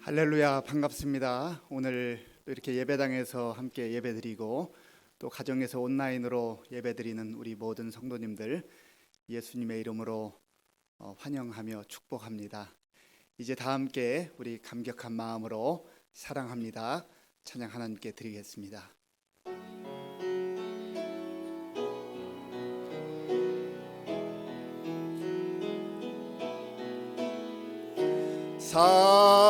할렐루야, 반갑습니다. 오늘 또 이렇게 예배당에서 함께 예배드리고 또 가정에서 온라인으로 예배드리는 우리 모든 성도님들 예수님의 이름으로 환영하며 축복합니다. 이제 다 함께 우리 감격한 마음으로 사랑합니다 찬양 하나님께 드리겠습니다. 사랑합니다.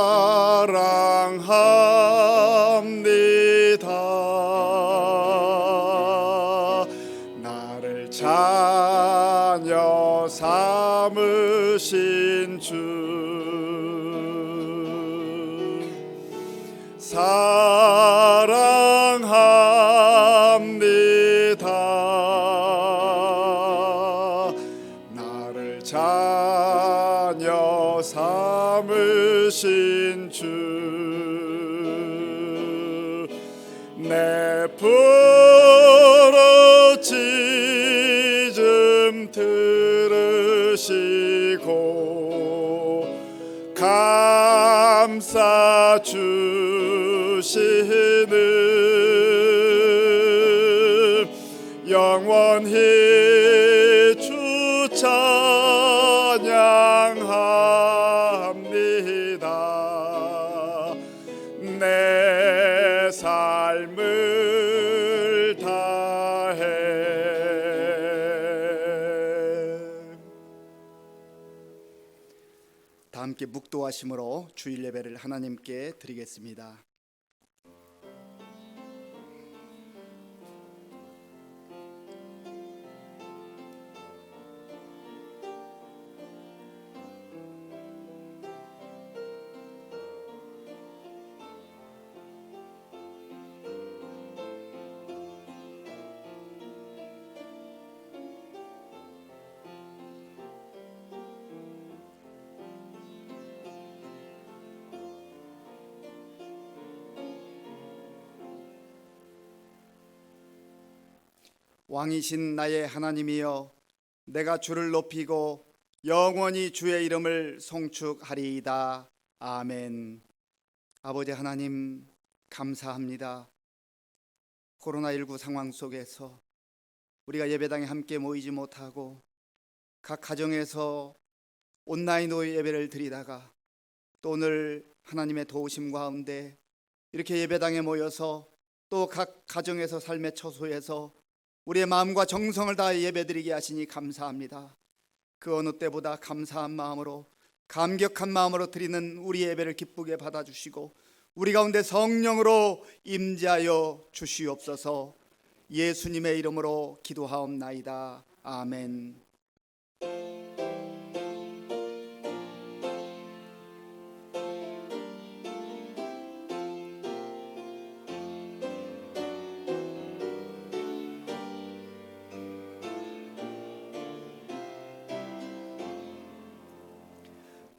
나를 자녀 삼으신 주 사랑합니다. 나를 자녀 삼으신 주 내 부르짖음 들으시고 감싸 주시는 영원히 주 찬양합니다. 내 삶을 다해. 다 함께 묵도하심으로 주일 예배를 하나님께 드리겠습니다. 왕이신 나의 하나님이여, 내가 주를 높이고 영원히 주의 이름을 송축하리이다. 아멘. 아버지 하나님, 감사합니다. 코로나19 상황 속에서 우리가 예배당에 함께 모이지 못하고 각 가정에서 온라인으로 예배를 드리다가 또 오늘 하나님의 도우심 가운데 이렇게 예배당에 모여서 또 각 가정에서 삶의 처소에서 우리의 마음과 정성을 다해 예배드리게 하시니 감사합니다. 그 어느 때보다 감사한 마음으로, 감격한 마음으로 드리는 우리 예배를 기쁘게 받아주시고 우리 가운데 성령으로 임재하여 주시옵소서. 예수님의 이름으로 기도하옵나이다. 아멘.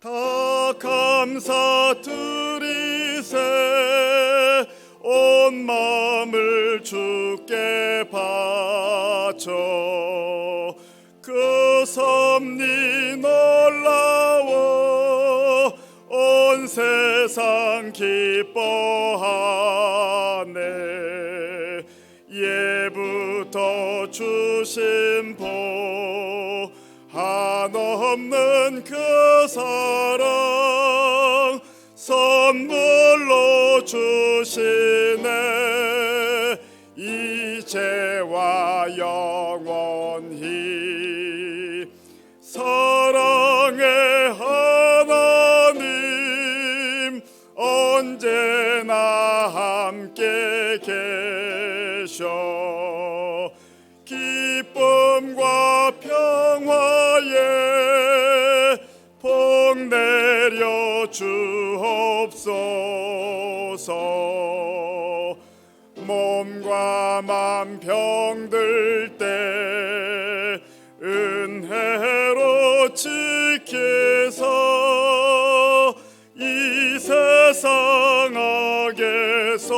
다 감사드리세. 온 마음을 주께 바쳐 그 섭리 놀라워 온 세상 기뻐하네. 예부터 주신 복 한없는 그 사랑 선물로 주시네. 이제와 영원히 사랑의 하나님 언제나 함께 계셔. 기쁨과 평화에 복 내려 주옵소서. 몸과 맘 병들 때 은혜로 지키사 이 세상 악에서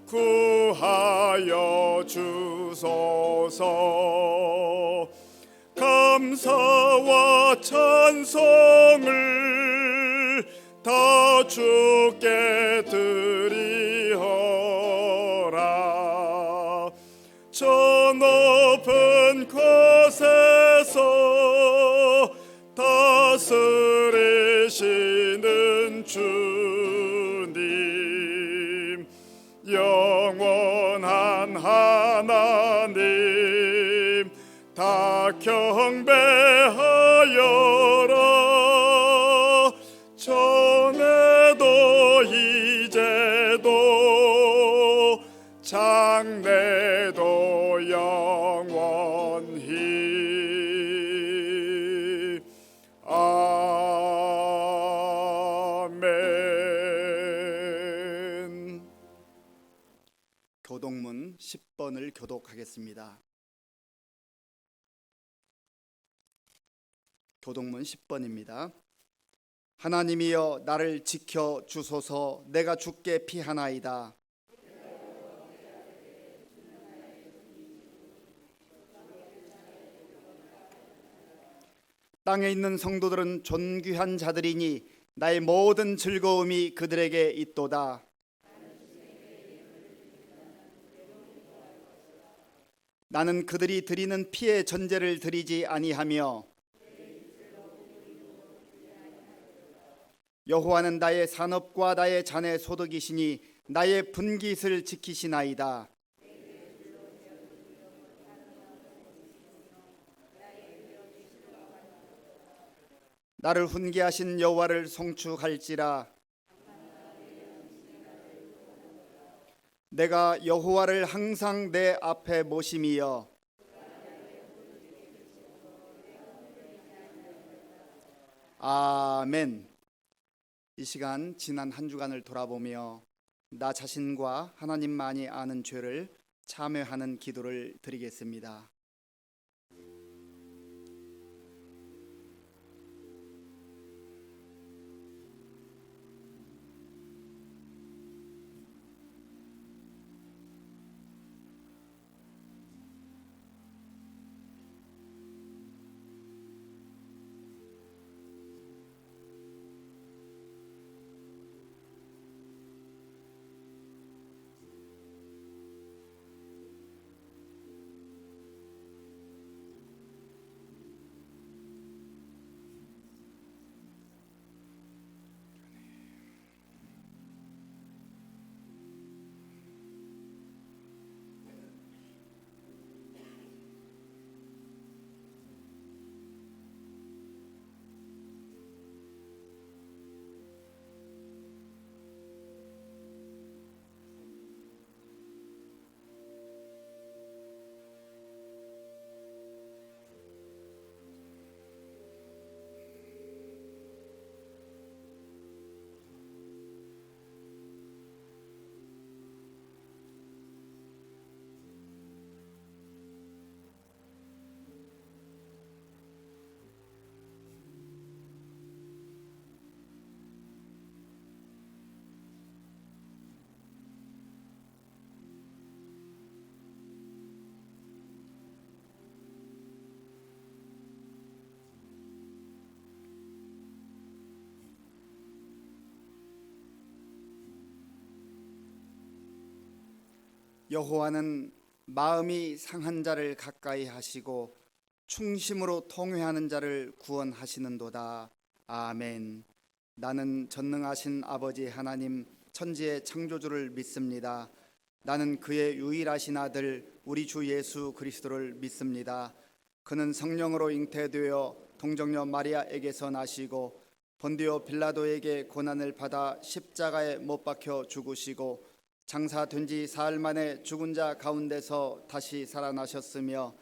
구하여 주소서. 감사와 찬송을 다 주께 드리어라. 저 높은 곳에서 다스리시는 주님, 영원한 하나님, 다 경배하여라. 전에도 이제도 장래도 영원히. 아멘. 교독문 10번을 교독하겠습니다. 교독문 10번입니다. 하나님이여 나를 지켜 주소서. 내가 주께 피하나이다. 땅에 있는 성도들은 존귀한 자들이니 나의 모든 즐거움이 그들에게 있도다. 나는 그들이 드리는 피의 전제를 드리지 아니하며 여호와는 나의 산업과 나의 잔의 소득이시니 나의 분깃을 지키시나이다. 나를 훈계하신 여호와를 송축할지라. 내가 여호와를 항상 내 앞에 모심이여 아멘. 이 시간 지난 한 주간을 돌아보며 나 자신과 하나님만이 아는 죄를 참회하는 기도를 드리겠습니다. 여호와는 마음이 상한 자를 가까이 하시고 충심으로 통회하는 자를 구원하시는도다. 아멘. 나는 전능하신 아버지 하나님 천지의 창조주를 믿습니다. 나는 그의 유일하신 아들 우리 주 예수 그리스도를 믿습니다. 그는 성령으로 잉태되어 동정녀 마리아에게서 나시고 본디오 빌라도에게 고난을 받아 십자가에 못 박혀 죽으시고 장사된 지 사흘 만에 죽은 자 가운데서 다시 살아나셨으며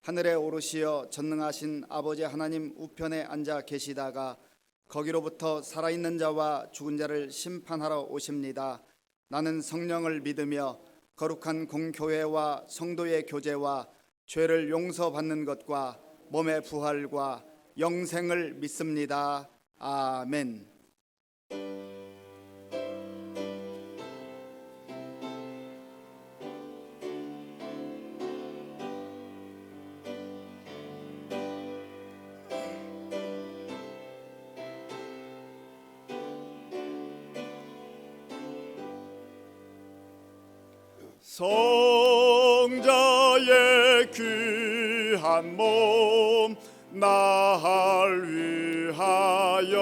하늘에 오르시어 전능하신 아버지 하나님 우편에 앉아 계시다가 거기로부터 살아있는 자와 죽은 자를 심판하러 오십니다. 나는 성령을 믿으며 거룩한 공교회와 성도의 교제와 죄를 용서받는 것과 몸의 부활과 영생을 믿습니다. 아멘. 성자의 귀한 몸 날 위하여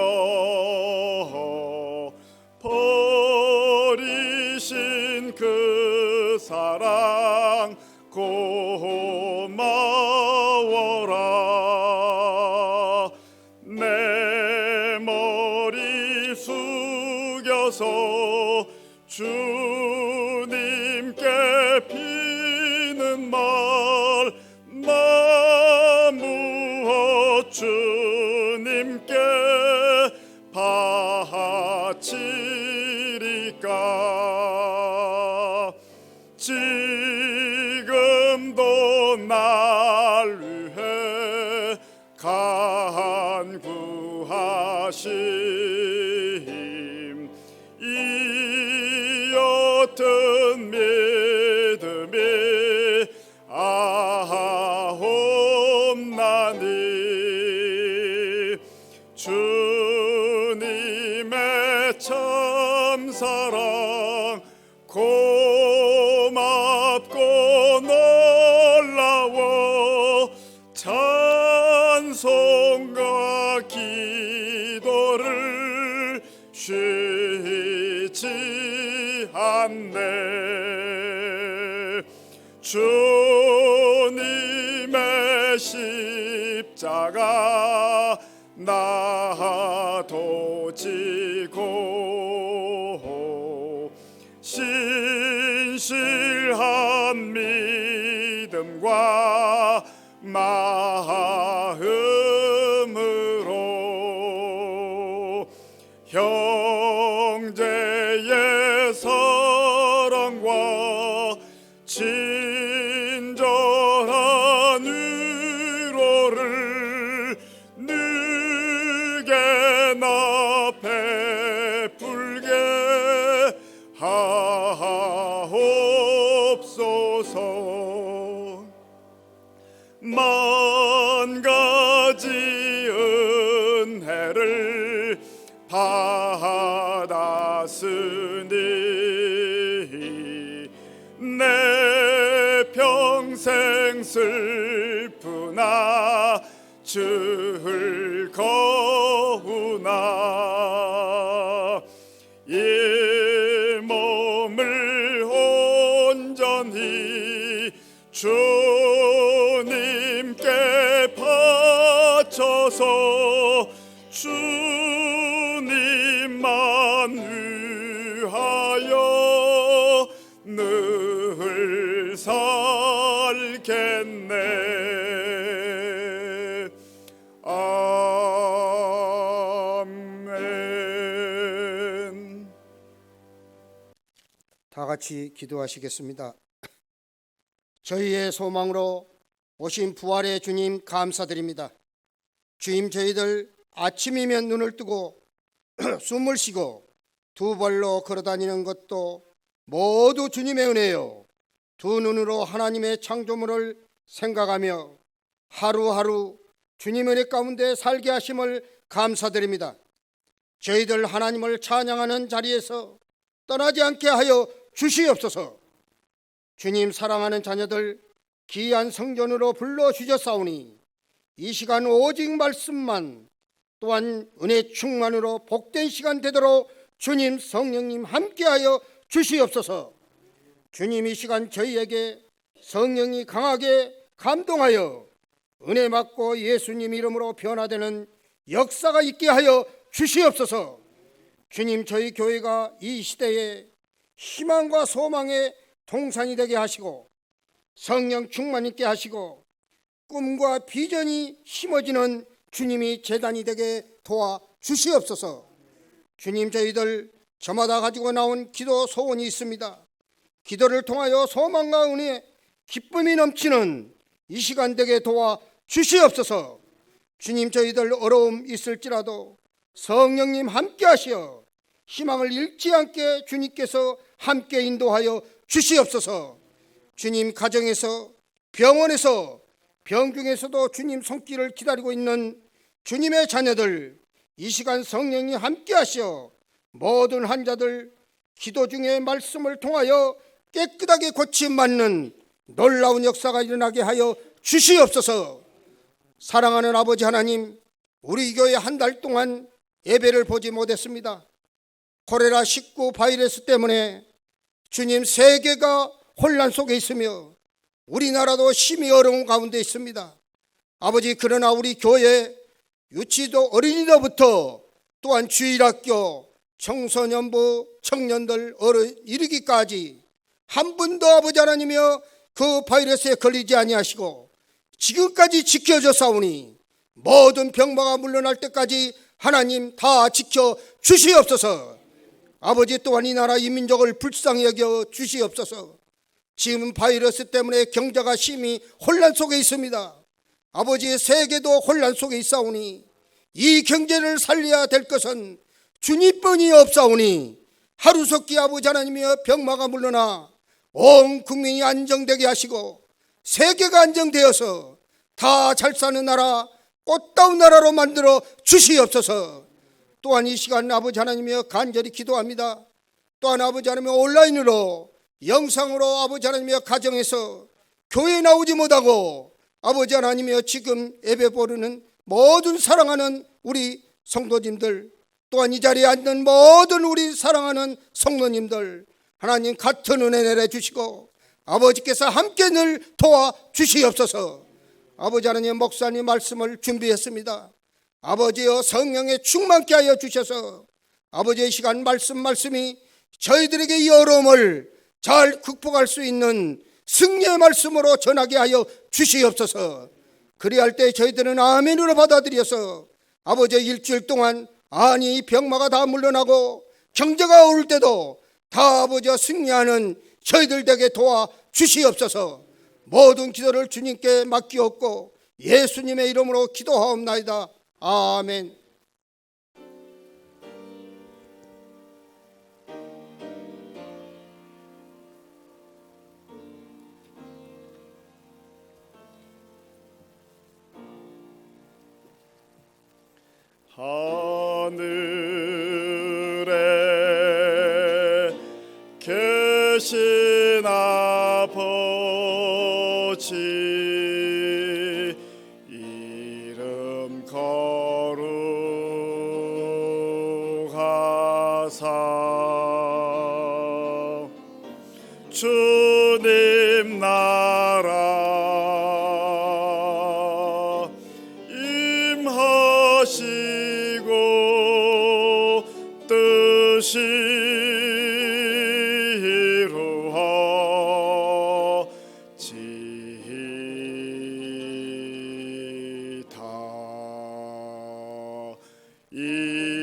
버리신 그 사랑 고마워라. 내 머리 숙여서 주님께 비는 말 나 무엇 주님께 바치리까. 지금도 날 위해 간구하심 이 옅은 믿음이 아옵나니 주님의 참사랑 고맙고 놀라워 찬송과 기도를 쉬지 않네. 주님의 십자가 나도 지고 신실한 믿음과 마음으로 형제의 사랑과 친절한 위로를 누게나 베풀게 하옵소서. 만 가지 은혜를 받았으니 내 평생 슬프나 즐거우나 이 몸을 온전히 주님께 바쳐서 주님만 위하여 늘 살겠네. 아멘. 다 같이 기도하시겠습니다. 저희의 소망으로 오신 부활의 주님 감사드립니다. 주님, 저희들 아침이면 눈을 뜨고 숨을 쉬고 두 발로 걸어다니는 것도 모두 주님의 은혜요. 두 눈으로 하나님의 창조물을 생각하며 하루하루 주님 은혜 가운데 살게 하심을 감사드립니다. 저희들 하나님을 찬양하는 자리에서 떠나지 않게 하여 주시옵소서. 주님 사랑하는 자녀들 귀한 성전으로 불러주셨사오니 이 시간 오직 말씀만 또한 은혜 충만으로 복된 시간 되도록 주님 성령님 함께하여 주시옵소서. 주님 이 시간 저희에게 성령이 강하게 감동하여 은혜 받고 예수님 이름으로 변화되는 역사가 있게 하여 주시옵소서. 주님, 저희 교회가 이 시대에 희망과 소망의 동산이 되게 하시고 성령 충만 있게 하시고 꿈과 비전이 심어지는 주님이 재단이 되게 도와 주시옵소서. 주님, 저희들 저마다 가지고 나온 기도 소원이 있습니다. 기도를 통하여 소망과 은혜, 기쁨이 넘치는 이 시간 되게 도와 주시옵소서. 주님, 저희들 어려움 있을지라도 성령님 함께 하시어 희망을 잃지 않게 주님께서 함께 인도하여 주시옵소서. 주님, 가정에서 병원에서 병중에서도 주님 손길을 기다리고 있는 주님의 자녀들 이 시간 성령이 함께 하시어 모든 환자들 기도 중에 말씀을 통하여 깨끗하게 고침받는 놀라운 역사가 일어나게 하여 주시옵소서. 사랑하는 아버지 하나님, 우리 교회 한 달 동안 예배를 보지 못했습니다. 코레라19 바이러스 때문에 주님, 세계가 혼란 속에 있으며 우리나라도 심히 어려운 가운데 있습니다. 아버지, 그러나 우리 교회 유치도 어린이로부터 또한 주일학교, 청소년부, 청년들 이르기까지 한 분도 아버지 하나님이여 그 바이러스에 걸리지 아니하시고 지금까지 지켜줬사오니 모든 병마가 물러날 때까지 하나님 다 지켜 주시옵소서. 아버지, 또한 이 나라 이 민족을 불쌍히 여겨 주시옵소서. 지금 바이러스 때문에 경제가 심히 혼란 속에 있습니다. 아버지, 세계도 혼란 속에 있사오니 이 경제를 살려야 될 것은 주님뿐이 없사오니 하루속히 아버지 하나님이여 병마가 물러나 온 국민이 안정되게 하시고 세계가 안정되어서 다 잘 사는 나라, 꽃다운 나라로 만들어 주시옵소서. 또한 이 시간 아버지 하나님이여 간절히 기도합니다. 또한 아버지 하나님이여 온라인으로 영상으로 아버지 하나님이여 가정에서 교회에 나오지 못하고 아버지 하나님이여 지금 예배 보르는 모든 사랑하는 우리 성도님들, 또한 이 자리에 앉는 모든 우리 사랑하는 성도님들, 하나님 같은 은혜 내려주시고 아버지께서 함께 늘 도와주시옵소서. 아버지 하나님, 목사님 말씀을 준비했습니다. 아버지여 성령의 충만케 하여 주셔서 아버지의 시간 말씀이 저희들에게 이 어려움을 잘 극복할 수 있는 승리의 말씀으로 전하게 하여 주시옵소서. 그리할 때 저희들은 아멘으로 받아들여서 아버지의 일주일 동안 아니 병마가 다 물러나고 경제가 오를 때도 다 아버지와 승리하는 저희들 되게 도와 주시옵소서. 모든 기도를 주님께 맡기옵고 예수님의 이름으로 기도하옵나이다. 아멘. 하늘에 계신 아버지, 이름 거룩하사 주님 나라 임하시고 뜻이 이루어지이다.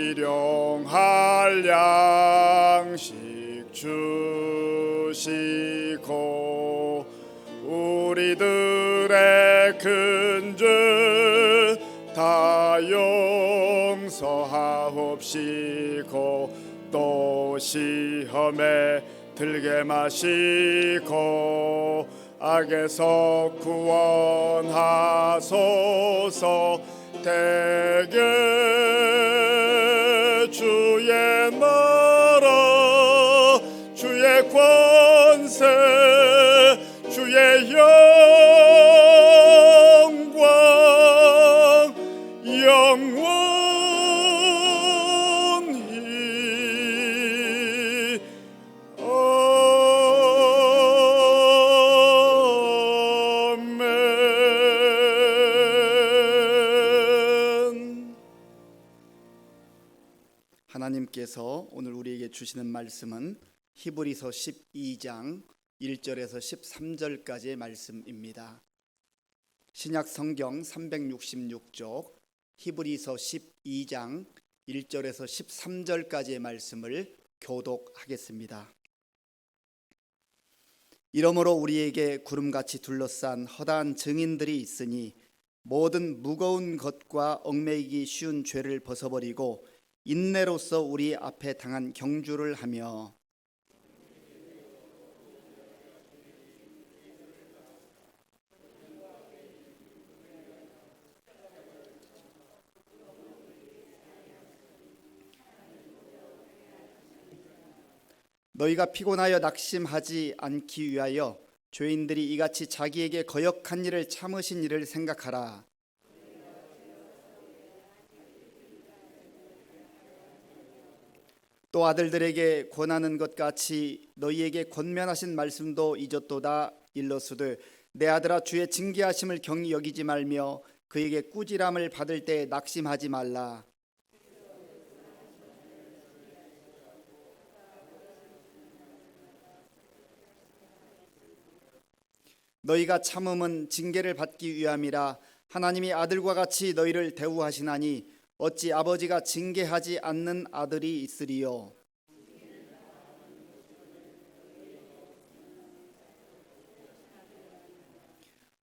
일용할 양식 주시고 우리들의 근죄 다 용서하옵시고 또 시험에 들게 마시고 악에서 구원하소서. 대개 주의 나라 주의 권세 주의 영광 영원히 아멘. 하나님께서 오늘 우리에게 주시는 말씀은 히브리서 12장 1절에서 13절까지의 말씀입니다. 신약 성경 366쪽 히브리서 12장 1절에서 13절까지의 말씀을 교독하겠습니다. 이러므로 우리에게 구름같이 둘러싼 허다한 증인들이 있으니 모든 무거운 것과 얽매이기 쉬운 죄를 벗어버리고 인내로서 우리 앞에 당한 경주를 하며 너희가 피곤하여 낙심하지 않기 위하여 죄인들이 이같이 자기에게 거역한 일을 참으신 일을 생각하라. 또 아들들에게 권하는 것 같이 너희에게 권면하신 말씀도 잊었도다. 일러스되 내 아들아, 주의 징계하심을 경히 여기지 말며 그에게 꾸지람을 받을 때 낙심하지 말라. 너희가 참음은 징계를 받기 위함이라. 하나님이 아들과 같이 너희를 대우하시나니 어찌 아버지가 징계하지 않는 아들이 있으리요.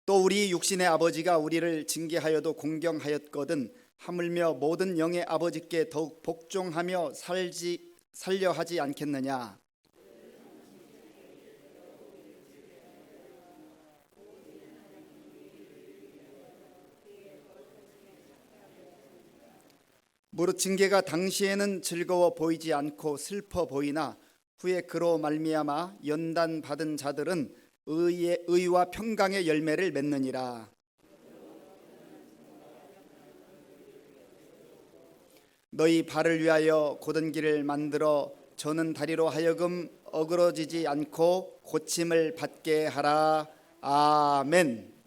또 우리 육신의 아버지가 우리를 징계하여도 공경하였거든 하물며 모든 영의 아버지께 더욱 복종하며 살려 하지 않겠느냐. 무릇 징계가 당시에는 즐거워 보이지 않고 슬퍼 보이나 후에 그로 말미암아 연단 받은 자들은 의와 평강의 열매를 맺느니라. 너희 발을 위하여 곧은 길을 만들어 저는 다리로 하여금 어그러지지 않고 고침을 받게 하라. 아멘.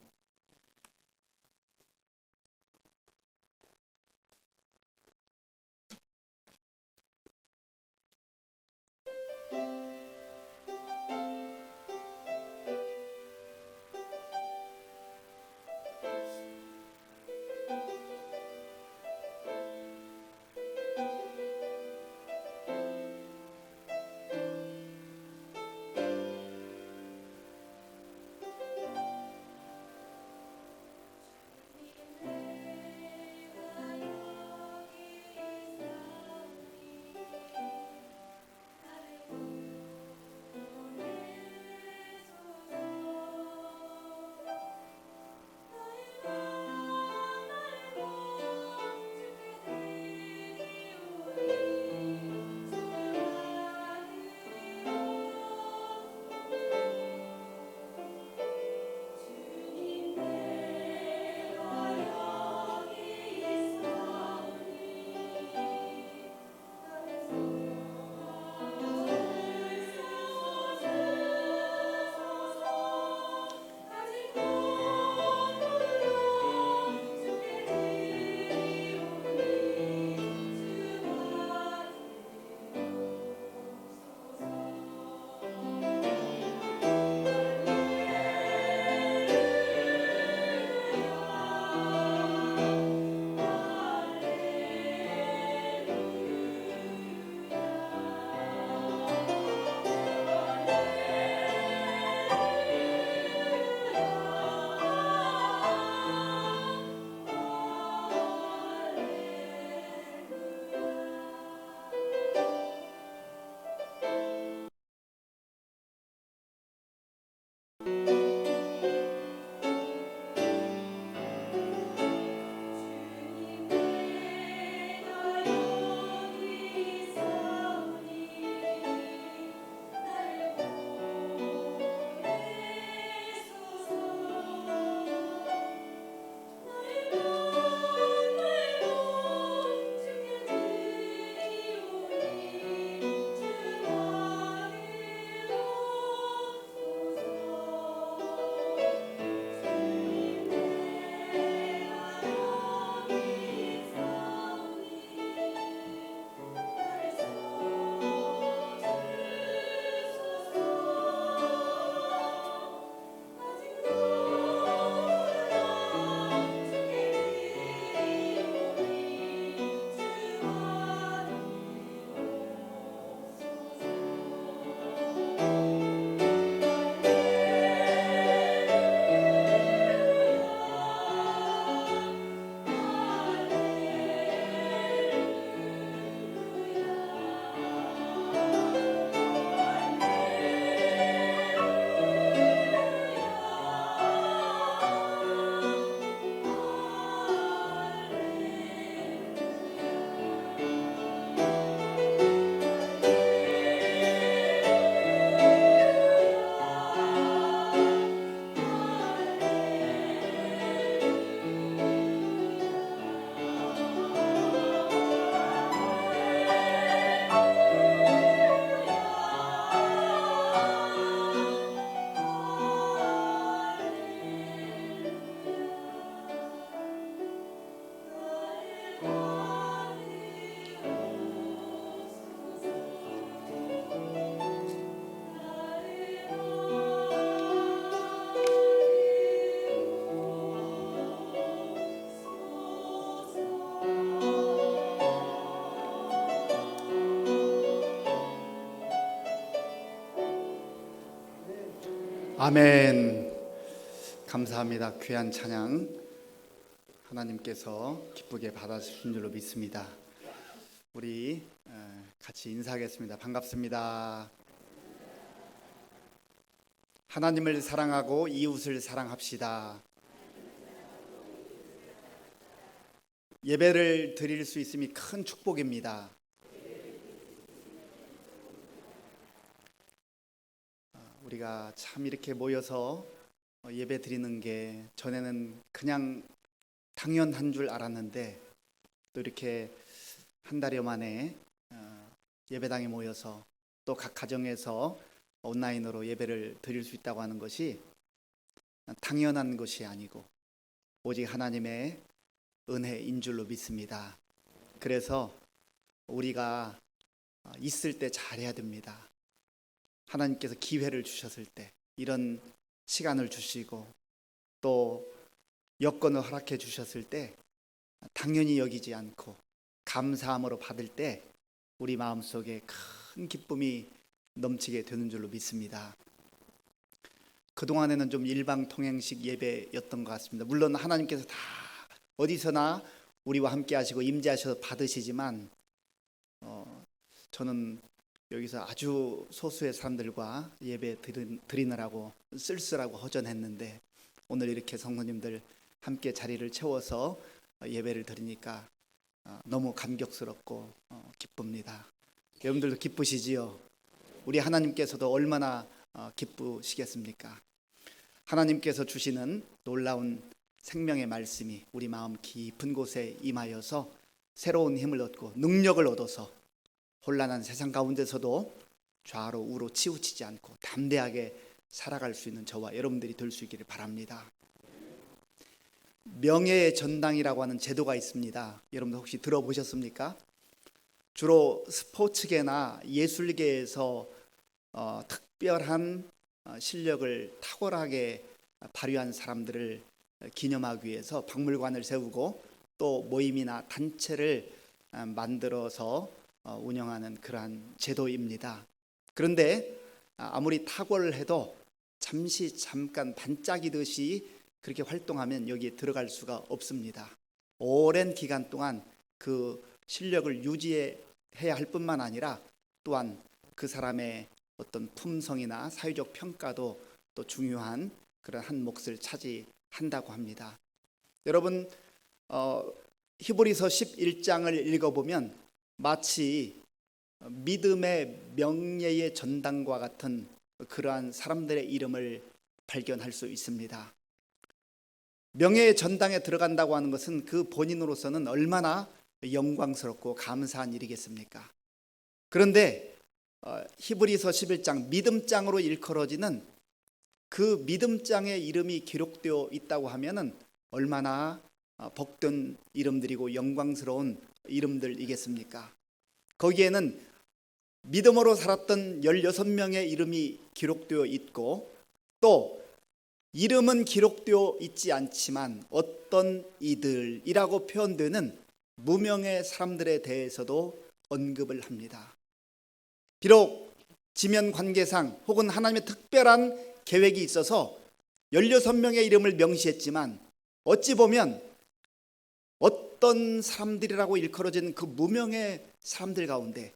아멘. 감사합니다. 귀한 찬양 하나님께서 기쁘게 받아주신 줄로 믿습니다. 우리 같이 인사하겠습니다. 반갑습니다. 하나님을 사랑하고 이웃을 사랑합시다. 예배를 드릴 수 있음이 큰 축복입니다. 우리가 참 이렇게 모여서 예배 드리는 게 전에는 그냥 당연한 줄 알았는데, 또 이렇게 한 달여 만에 예배당에 모여서 또 각 가정에서 온라인으로 예배를 드릴 수 있다고 하는 것이 당연한 것이 아니고 오직 하나님의 은혜인 줄로 믿습니다. 그래서 우리가 있을 때 잘해야 됩니다. 하나님께서 기회를 주셨을 때, 이런 시간을 주시고 또 여건을 허락해 주셨을 때 당연히 여기지 않고 감사함으로 받을 때 우리 마음속에 큰 기쁨이 넘치게 되는 줄로 믿습니다. 그동안에는 좀 일방통행식 예배였던 것 같습니다. 물론 하나님께서 다 어디서나 우리와 함께 하시고 임재하셔서 받으시지만 저는 여기서 아주 소수의 사람들과 예배 드리느라고 쓸쓸하고 허전했는데, 오늘 이렇게 성도님들 함께 자리를 채워서 예배를 드리니까 너무 감격스럽고 기쁩니다. 여러분들도 기쁘시지요? 우리 하나님께서도 얼마나 기쁘시겠습니까? 하나님께서 주시는 놀라운 생명의 말씀이 우리 마음 깊은 곳에 임하여서 새로운 힘을 얻고 능력을 얻어서 혼란한 세상 가운데서도 좌로 우로 치우치지 않고 담대하게 살아갈 수 있는 저와 여러분들이 될 수 있기를 바랍니다. 명예의 전당이라고 하는 제도가 있습니다. 여러분들 혹시 들어보셨습니까? 주로 스포츠계나 예술계에서 특별한 실력을 탁월하게 발휘한 사람들을 기념하기 위해서 박물관을 세우고 또 모임이나 단체를 만들어서 운영하는 그러한 제도입니다. 그런데 아무리 탁월을 해도 잠깐 반짝이듯이 그렇게 활동하면 여기에 들어갈 수가 없습니다. 오랜 기간 동안 그 실력을 유지해야 할 뿐만 아니라 또한 그 사람의 어떤 품성이나 사회적 평가도 또 중요한 그런 한 몫을 차지한다고 합니다. 여러분, 히브리서 11장을 읽어보면 마치 믿음의 명예의 전당과 같은 그러한 사람들의 이름을 발견할 수 있습니다. 명예의 전당에 들어간다고 하는 것은 그 본인으로서는 얼마나 영광스럽고 감사한 일이겠습니까? 그런데 히브리서 11장 믿음장으로 일컬어지는 그 믿음장의 이름이 기록되어 있다고 하면은 얼마나 복된 이름들이고 영광스러운 이름들이겠습니까? 거기에는 믿음으로 살았던 16명의 이름이 기록되어 있고, 또 이름은 기록되어 있지 않지만 어떤 이들이라고 표현되는 무명의 사람들에 대해서도 언급을 합니다. 비록 지면 관계상 혹은 하나님의 특별한 계획이 있어서 16명의 이름을 명시했지만 어찌 보면 어떤 사람들이라고 일컬어진 그 무명의 사람들 가운데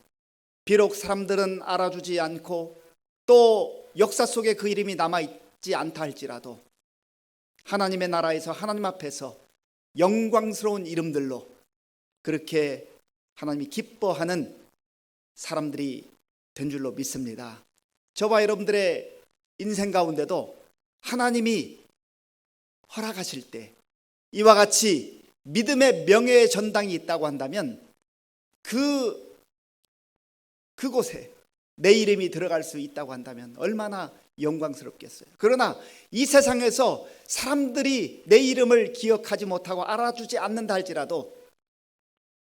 비록 사람들은 알아주지 않고 또 역사 속에 그 이름이 남아있지 않다 할지라도 하나님의 나라에서 하나님 앞에서 영광스러운 이름들로 그렇게 하나님이 기뻐하는 사람들이 된 줄로 믿습니다. 저와 여러분들의 인생 가운데도 하나님이 허락하실 때 이와 같이 믿음의 명예의 전당이 있다고 한다면 그곳에 내 이름이 들어갈 수 있다고 한다면 얼마나 영광스럽겠어요. 그러나 이 세상에서 사람들이 내 이름을 기억하지 못하고 알아주지 않는다 할지라도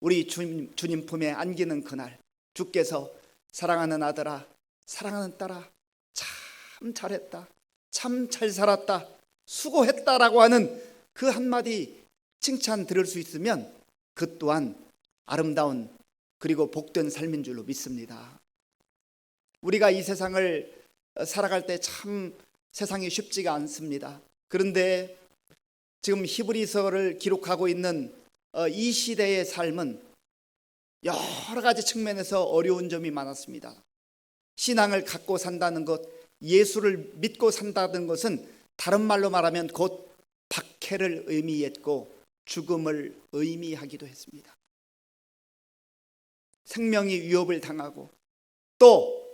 우리 주님 품에 안기는 그날 주께서 사랑하는 아들아, 사랑하는 딸아, 참 잘했다, 참 잘 살았다, 수고했다라고 하는 그 한마디 칭찬 들을 수 있으면 그 또한 아름다운 그리고 복된 삶인 줄로 믿습니다. 우리가 이 세상을 살아갈 때 참 세상이 쉽지가 않습니다. 그런데 지금 히브리서를 기록하고 있는 이 시대의 삶은 여러 가지 측면에서 어려운 점이 많았습니다. 신앙을 갖고 산다는 것, 예수를 믿고 산다는 것은 다른 말로 말하면 곧 박해를 의미했고 죽음을 의미하기도 했습니다. 생명이 위협을 당하고 또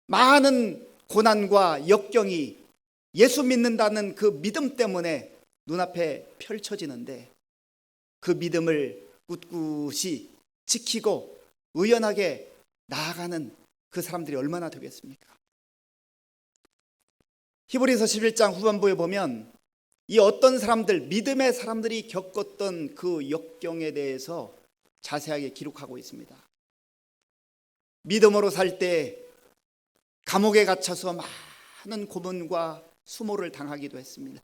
많은 고난과 역경이 예수 믿는다는 그 믿음 때문에 눈앞에 펼쳐지는데 그 믿음을 꿋꿋이 지키고 의연하게 나아가는 그 사람들이 얼마나 되겠습니까? 히브리서 11장 후반부에 보면 이 어떤 사람들, 믿음의 사람들이 겪었던 그 역경에 대해서 자세하게 기록하고 있습니다. 믿음으로 살 때 감옥에 갇혀서 많은 고문과 수모를 당하기도 했습니다.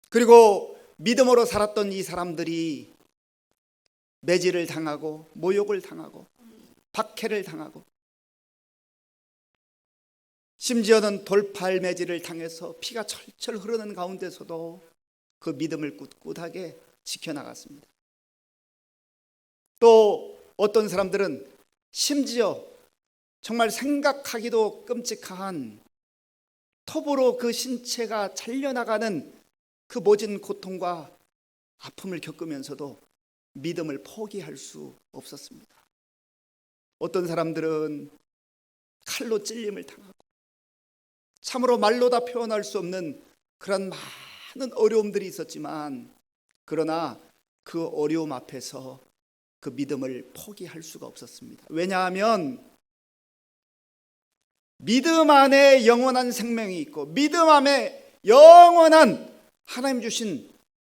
그리고 믿음으로 살았던 이 사람들이 매질을 당하고 모욕을 당하고 박해를 당하고 심지어는 돌팔매질을 당해서 피가 철철 흐르는 가운데서도 그 믿음을 꿋꿋하게 지켜나갔습니다. 또 어떤 사람들은 심지어 정말 생각하기도 끔찍한 톱으로 그 신체가 잘려나가는 그 모진 고통과 아픔을 겪으면서도 믿음을 포기할 수 없었습니다. 어떤 사람들은 칼로 찔림을 당하고 참으로 말로 다 표현할 수 없는 그런 많은 어려움들이 있었지만 그러나 그 어려움 앞에서 그 믿음을 포기할 수가 없었습니다. 왜냐하면 믿음 안에 영원한 생명이 있고 믿음 안에 영원한 하나님 주신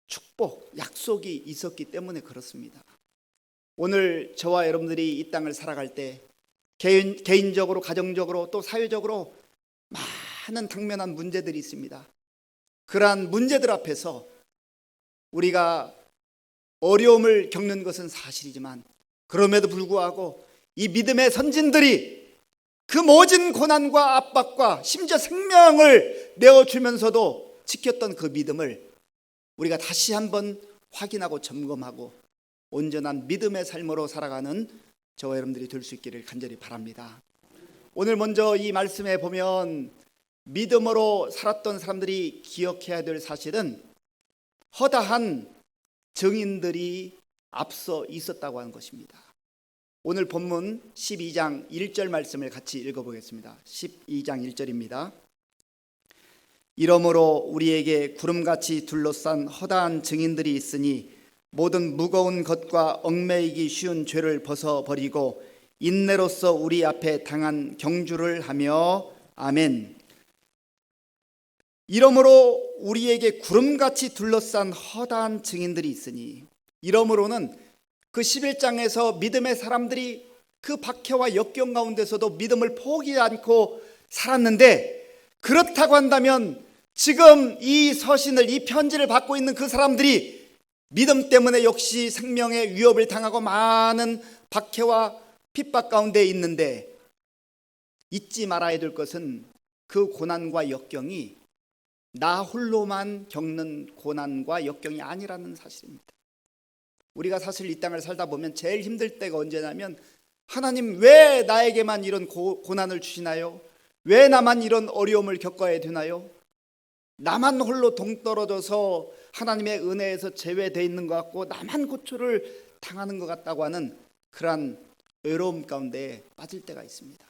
축복, 약속이 있었기 때문에 그렇습니다. 오늘 저와 여러분들이 이 땅을 살아갈 때 개인적으로, 가정적으로 또 사회적으로 많은 당면한 문제들이 있습니다. 그러한 문제들 앞에서 우리가 어려움을 겪는 것은 사실이지만 그럼에도 불구하고 이 믿음의 선진들이 그 모진 고난과 압박과 심지어 생명을 내어주면서도 지켰던 그 믿음을 우리가 다시 한번 확인하고 점검하고 온전한 믿음의 삶으로 살아가는 저와 여러분들이 될 수 있기를 간절히 바랍니다. 오늘 먼저 이 말씀에 보면 믿음으로 살았던 사람들이 기억해야 될 사실은 허다한 증인들이 앞서 있었다고 하는 것입니다. 오늘 본문 12장 1절 말씀을 같이 읽어보겠습니다. 12장 1절입니다. 이러므로 우리에게 구름같이 둘러싼 허다한 증인들이 있으니 모든 무거운 것과 얽매이기 쉬운 죄를 벗어버리고 인내로서 우리 앞에 당한 경주를 하며 아멘. 이러므로 우리에게 구름같이 둘러싼 허다한 증인들이 있으니, 이러므로는 그 11장에서 믿음의 사람들이 그 박해와 역경 가운데서도 믿음을 포기하지 않고 살았는데, 그렇다고 한다면 지금 이 서신을, 이 편지를 받고 있는 그 사람들이 믿음 때문에 역시 생명의 위협을 당하고 많은 박해와 핍박 가운데 있는데, 잊지 말아야 될 것은 그 고난과 역경이 나 홀로만 겪는 고난과 역경이 아니라는 사실입니다. 우리가 사실 이 땅을 살다 보면 제일 힘들 때가 언제냐면, 하나님 왜 나에게만 이런 고난을 주시나요? 왜 나만 이런 어려움을 겪어야 되나요? 나만 홀로 동떨어져서 하나님의 은혜에서 제외되어 있는 것 같고 나만 고초를 당하는 것 같다고 하는 그러한 외로움 가운데 빠질 때가 있습니다.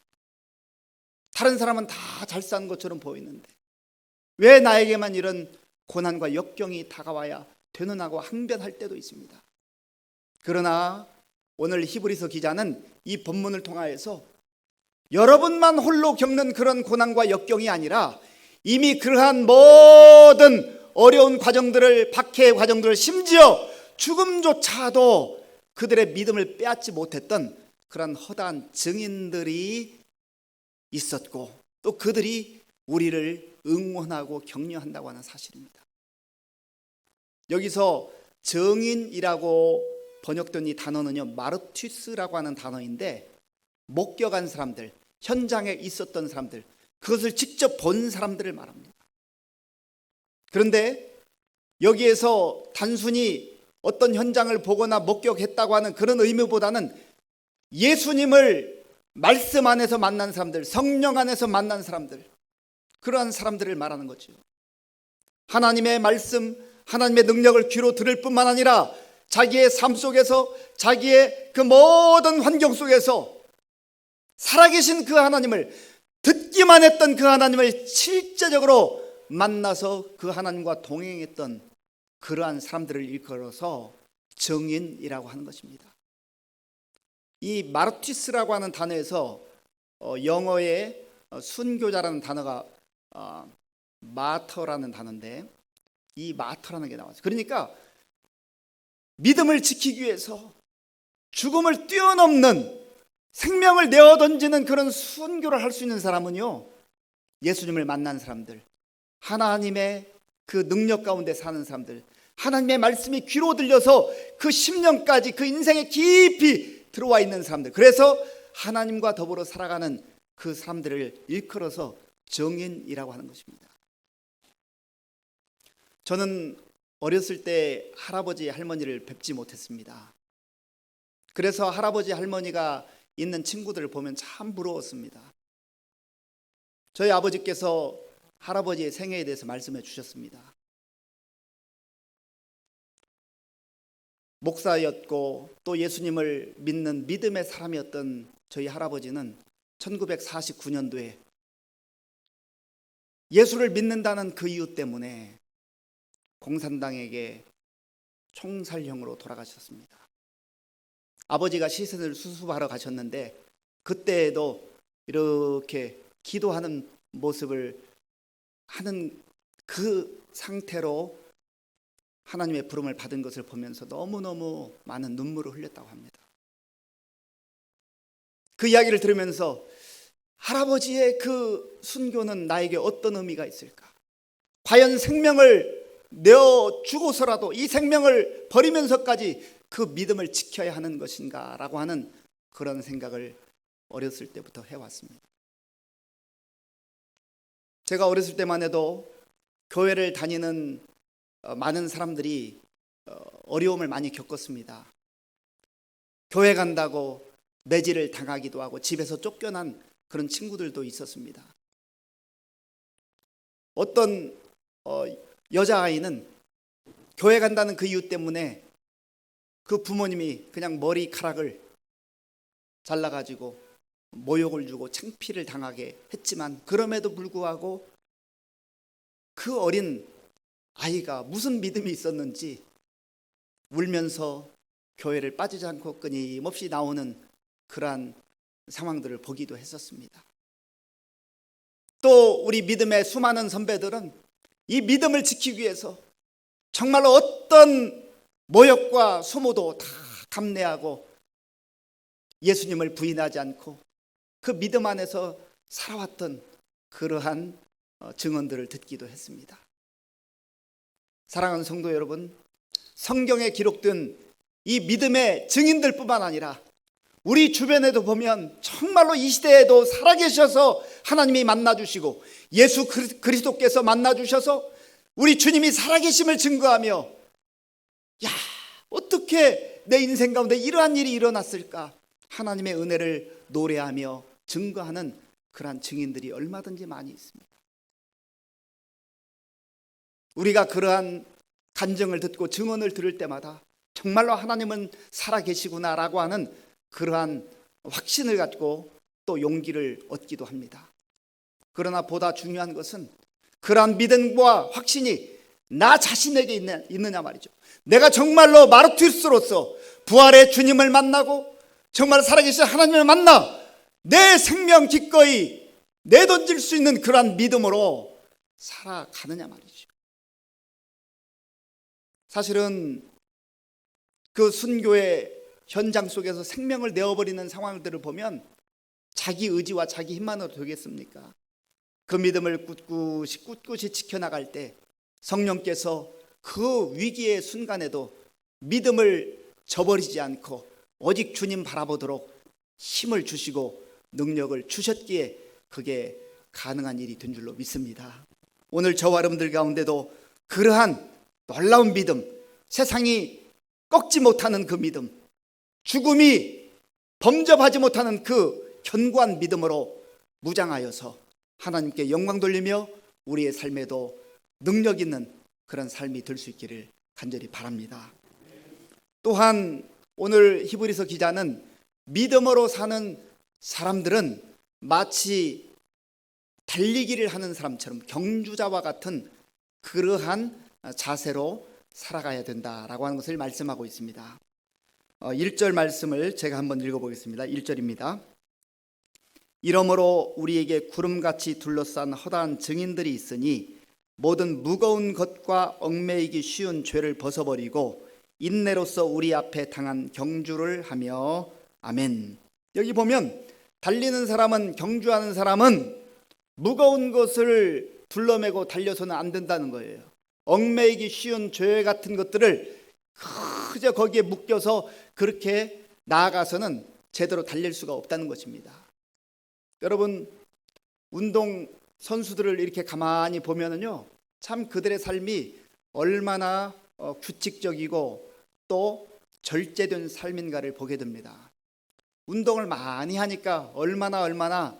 다른 사람은 다 잘 사는 것처럼 보이는데 왜 나에게만 이런 고난과 역경이 다가와야 되는 하고 항변할 때도 있습니다. 그러나 오늘 히브리서 기자는 이 본문을 통하여서 여러분만 홀로 겪는 그런 고난과 역경이 아니라 이미 그러한 모든 어려운 과정들을, 박해의 과정들을, 심지어 죽음조차도 그들의 믿음을 빼앗지 못했던 그런 허다한 증인들이 있었고, 또 그들이 우리를 응원하고 격려한다고 하는 사실입니다. 여기서 증인이라고 번역된 이 단어는요, 마르투스라고 하는 단어인데, 목격한 사람들, 현장에 있었던 사람들, 그것을 직접 본 사람들을 말합니다. 그런데 여기에서 단순히 어떤 현장을 보거나 목격했다고 하는 그런 의미보다는 예수님을 말씀 안에서 만난 사람들, 성령 안에서 만난 사람들, 그러한 사람들을 말하는 거죠. 하나님의 말씀, 하나님의 능력을 귀로 들을 뿐만 아니라 자기의 삶 속에서, 자기의 그 모든 환경 속에서 살아계신 그 하나님을, 듣기만 했던 그 하나님을 실제적으로 만나서 그 하나님과 동행했던 그러한 사람들을 일컬어서 증인이라고 하는 것입니다. 이 마르티스라고 하는 단어에서 영어의 순교자라는 단어가 마터라는 단어인데, 이 마터라는 게 나왔어요. 그러니까 믿음을 지키기 위해서 죽음을 뛰어넘는, 생명을 내어 던지는 그런 순교를 할 수 있는 사람은요, 예수님을 만난 사람들, 하나님의 그 능력 가운데 사는 사람들, 하나님의 말씀이 귀로 들려서 그 10년까지 그 인생에 깊이 들어와 있는 사람들, 그래서 하나님과 더불어 살아가는 그 사람들을 일컬어서 정인이라고 하는 것입니다. 저는 어렸을 때 할아버지 할머니를 뵙지 못했습니다. 그래서 할아버지 할머니가 있는 친구들을 보면 참 부러웠습니다. 저희 아버지께서 할아버지의 생애에 대해서 말씀해 주셨습니다. 목사였고 또 예수님을 믿는 믿음의 사람이었던 저희 할아버지는 1949년도에 예수를 믿는다는 그 이유 때문에 공산당에게 총살형으로 돌아가셨습니다. 아버지가 시신을 수습하러 가셨는데 그때에도 이렇게 기도하는 모습을 하는 그 상태로 하나님의 부름을 받은 것을 보면서 너무너무 많은 눈물을 흘렸다고 합니다. 그 이야기를 들으면서 할아버지의 그 순교는 나에게 어떤 의미가 있을까? 과연 생명을 내어 주고서라도 이 생명을 버리면서까지 그 믿음을 지켜야 하는 것인가? 라고 하는 그런 생각을 어렸을 때부터 해왔습니다. 제가 어렸을 때만 해도 교회를 다니는 많은 사람들이 어려움을 많이 겪었습니다. 교회 간다고 매질을 당하기도 하고 집에서 쫓겨난 그런 친구들도 있었습니다. 어떤 여자아이는 교회 간다는 그 이유 때문에 그 부모님이 그냥 머리카락을 잘라가지고 모욕을 주고 창피를 당하게 했지만 그럼에도 불구하고 그 어린 아이가 무슨 믿음이 있었는지 울면서 교회를 빠지지 않고 끊임없이 나오는 그러한 상황들을 보기도 했었습니다. 또 우리 믿음의 수많은 선배들은 이 믿음을 지키기 위해서 정말로 어떤 모욕과 소모도 다 감내하고 예수님을 부인하지 않고 그 믿음 안에서 살아왔던 그러한 증언들을 듣기도 했습니다. 사랑하는 성도 여러분, 성경에 기록된 이 믿음의 증인들 뿐만 아니라 우리 주변에도 보면 정말로 이 시대에도 살아계셔서 하나님이 만나주시고 예수 그리스도께서 만나주셔서 우리 주님이 살아계심을 증거하며 야, 어떻게 내 인생 가운데 이러한 일이 일어났을까? 하나님의 은혜를 노래하며 증거하는 그러한 증인들이 얼마든지 많이 있습니다. 우리가 그러한 간증을 듣고 증언을 들을 때마다 정말로 하나님은 살아계시구나라고 하는 그러한 확신을 갖고 또 용기를 얻기도 합니다. 그러나 보다 중요한 것은 그러한 믿음과 확신이 나 자신에게 있느냐 말이죠. 내가 정말로 마르투스로서 부활의 주님을 만나고 정말 살아계신 하나님을 만나 내 생명 기꺼이 내던질 수 있는 그러한 믿음으로 살아가느냐 말이죠. 사실은 그 순교의 현장 속에서 생명을 내어버리는 상황들을 보면 자기 의지와 자기 힘만으로 되겠습니까? 그 믿음을 꿋꿋이 지켜나갈 때 성령께서 그 위기의 순간에도 믿음을 저버리지 않고 오직 주님 바라보도록 힘을 주시고 능력을 주셨기에 그게 가능한 일이 된 줄로 믿습니다. 오늘 저와 여러분들 가운데도 그러한 놀라운 믿음, 세상이 꺾지 못하는 그 믿음, 죽음이 범접하지 못하는 그 견고한 믿음으로 무장하여서 하나님께 영광 돌리며 우리의 삶에도 능력 있는 그런 삶이 될 수 있기를 간절히 바랍니다. 또한 오늘 히브리서 기자는 믿음으로 사는 사람들은 마치 달리기를 하는 사람처럼 경주자와 같은 그러한 자세로 살아가야 된다라고 하는 것을 말씀하고 있습니다. 1절 말씀을 제가 한번 읽어보겠습니다. 1절입니다. 이러므로 우리에게 구름같이 둘러싼 허다한 증인들이 있으니 모든 무거운 것과 얽매이기 쉬운 죄를 벗어버리고 인내로서 우리 앞에 당한 경주를 하며 아멘. 여기 보면 달리는 사람은, 경주하는 사람은 무거운 것을 둘러매고 달려서는 안 된다는 거예요. 얽매이기 쉬운 죄 같은 것들을 그저 거기에 묶여서 그렇게 나아가서는 제대로 달릴 수가 없다는 것입니다. 여러분, 운동 선수들을 이렇게 가만히 보면은요, 참 그들의 삶이 얼마나 규칙적이고 또 절제된 삶인가를 보게 됩니다. 운동을 많이 하니까 얼마나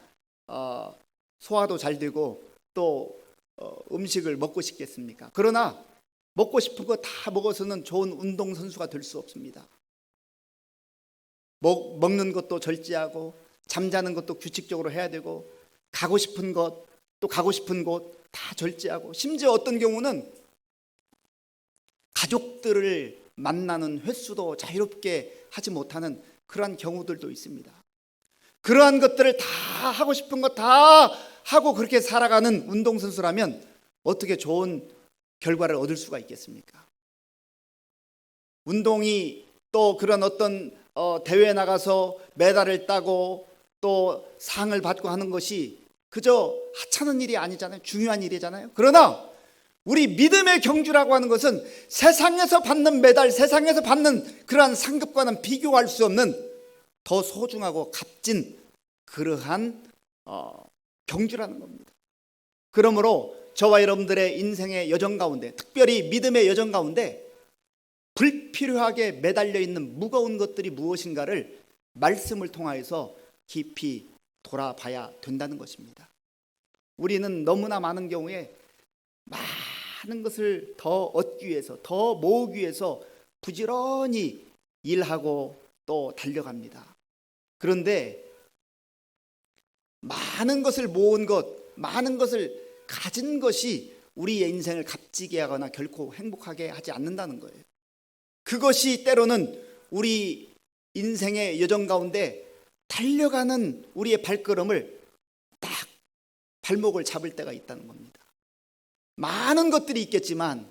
소화도 잘 되고 또 음식을 먹고 싶겠습니까? 그러나 먹고 싶은 거 다 먹어서는 좋은 운동 선수가 될 수 없습니다. 먹는 것도 절제하고 잠자는 것도 규칙적으로 해야 되고 가고 싶은 것 또 가고 싶은 곳 다 절제하고 심지어 어떤 경우는 가족들을 만나는 횟수도 자유롭게 하지 못하는 그러한 경우들도 있습니다. 그러한 것들을 다 하고 싶은 것 다 하고 그렇게 살아가는 운동선수라면 어떻게 좋은 결과를 얻을 수가 있겠습니까? 운동이 또 그런 어떤 대회에 나가서 메달을 따고 또 상을 받고 하는 것이 그저 하찮은 일이 아니잖아요. 중요한 일이잖아요. 그러나 우리 믿음의 경주라고 하는 것은 세상에서 받는 메달, 세상에서 받는 그러한 상급과는 비교할 수 없는 더 소중하고 값진 그러한 경주라는 겁니다. 그러므로 저와 여러분들의 인생의 여정 가운데, 특별히 믿음의 여정 가운데 불필요하게 매달려 있는 무거운 것들이 무엇인가를 말씀을 통하여서 깊이 돌아봐야 된다는 것입니다. 우리는 너무나 많은 경우에 많은 것을 더 얻기 위해서, 더 모으기 위해서 부지런히 일하고 또 달려갑니다. 그런데 많은 것을 모은 것, 많은 것을 가진 것이 우리의 인생을 값지게 하거나 결코 행복하게 하지 않는다는 거예요. 그것이 때로는 우리 인생의 여정 가운데 달려가는 우리의 발걸음을 딱 발목을 잡을 때가 있다는 겁니다. 많은 것들이 있겠지만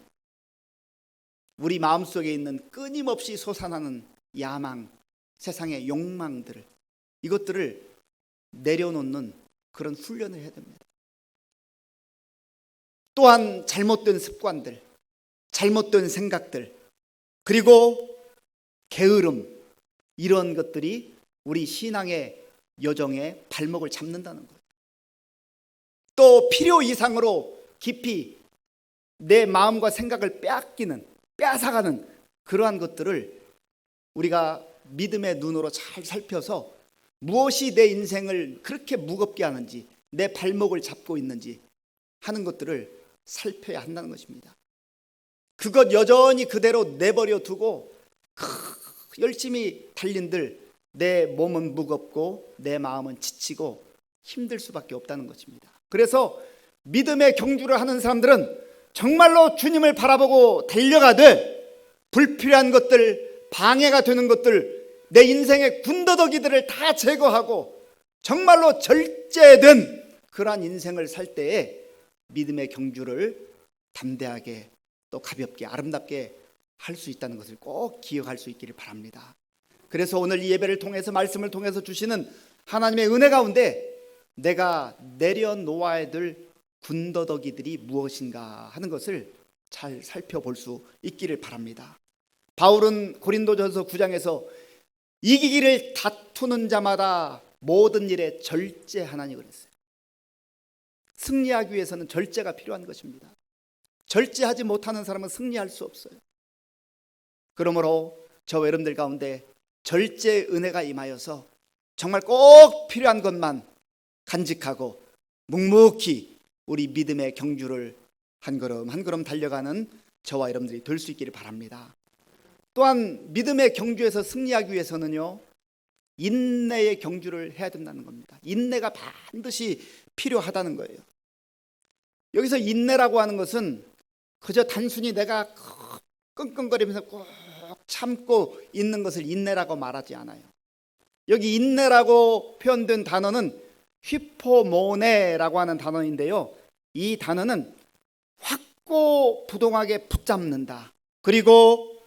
우리 마음속에 있는 끊임없이 솟아나는 야망, 세상의 욕망들을, 이것들을 내려놓는 그런 훈련을 해야 됩니다. 또한 잘못된 습관들, 잘못된 생각들, 그리고 게으름, 이런 것들이 우리 신앙의 여정에 발목을 잡는다는 거예요. 또 필요 이상으로 깊이 내 마음과 생각을 빼앗아가는 그러한 것들을 우리가 믿음의 눈으로 잘 살펴서 무엇이 내 인생을 그렇게 무겁게 하는지, 내 발목을 잡고 있는지 하는 것들을 살펴야 한다는 것입니다. 그것 여전히 그대로 내버려 두고 열심히 달린들 내 몸은 무겁고 내 마음은 지치고 힘들 수밖에 없다는 것입니다. 그래서 믿음의 경주를 하는 사람들은 정말로 주님을 바라보고 달려가되 불필요한 것들, 방해가 되는 것들, 내 인생의 군더더기들을 다 제거하고 정말로 절제된 그러한 인생을 살 때에 믿음의 경주를 담대하게 또 가볍게 아름답게 할 수 있다는 것을 꼭 기억할 수 있기를 바랍니다. 그래서 오늘 이 예배를 통해서, 말씀을 통해서 주시는 하나님의 은혜 가운데 내가 내려놓아야 될 군더더기들이 무엇인가 하는 것을 잘 살펴볼 수 있기를 바랍니다. 바울은 고린도전서 9장에서 이기기를 다투는 자마다 모든 일에 절제하나니 그랬어요. 승리하기 위해서는 절제가 필요한 것입니다. 절제하지 못하는 사람은 승리할 수 없어요. 그러므로 저와 여러분들 가운데 절제 은혜가 임하여서 정말 꼭 필요한 것만 간직하고 묵묵히 우리 믿음의 경주를 한 걸음 한 걸음 달려가는 저와 여러분들이 될 수 있기를 바랍니다. 또한 믿음의 경주에서 승리하기 위해서는요, 인내의 경주를 해야 된다는 겁니다. 인내가 반드시 필요하다는 거예요. 여기서 인내라고 하는 것은 그저 단순히 내가 끙끙거리면서 꼭 참고 있는 것을 인내라고 말하지 않아요. 여기 인내라고 표현된 단어는 휘포모네라고 하는 단어인데요, 이 단어는 확고부동하게 붙잡는다, 그리고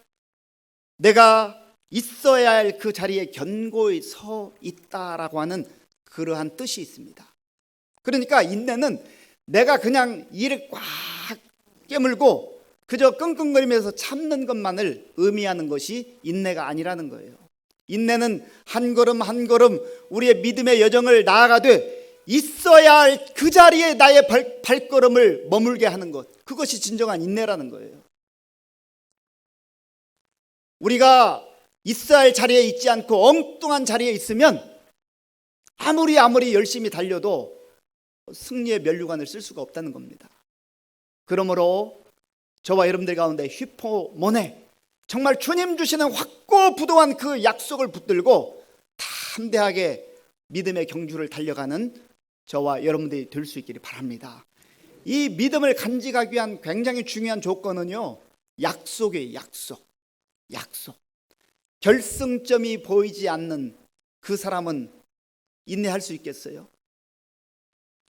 내가 있어야 할 그 자리에 견고히 서 있다라고 하는 그러한 뜻이 있습니다. 그러니까 인내는 내가 그냥 이를 꽉 깨물고 그저 끙끙거리면서 참는 것만을 의미하는 것이 인내가 아니라는 거예요. 인내는 한 걸음 한 걸음 우리의 믿음의 여정을 나아가되 있어야 할 그 자리에 나의 발걸음을 머물게 하는 것, 그것이 진정한 인내라는 거예요. 우리가 있어야 할 자리에 있지 않고 엉뚱한 자리에 있으면 아무리 열심히 달려도 승리의 면류관을 쓸 수가 없다는 겁니다. 그러므로 저와 여러분들 가운데 휘포모네, 정말 주님 주시는 확고부동한 그 약속을 붙들고 담대하게 믿음의 경주를 달려가는 저와 여러분들이 될 수 있기를 바랍니다. 이 믿음을 간직하기 위한 굉장히 중요한 조건은요, 약속이에요. 약속. 결승점이 보이지 않는 그 사람은 인내할 수 있겠어요?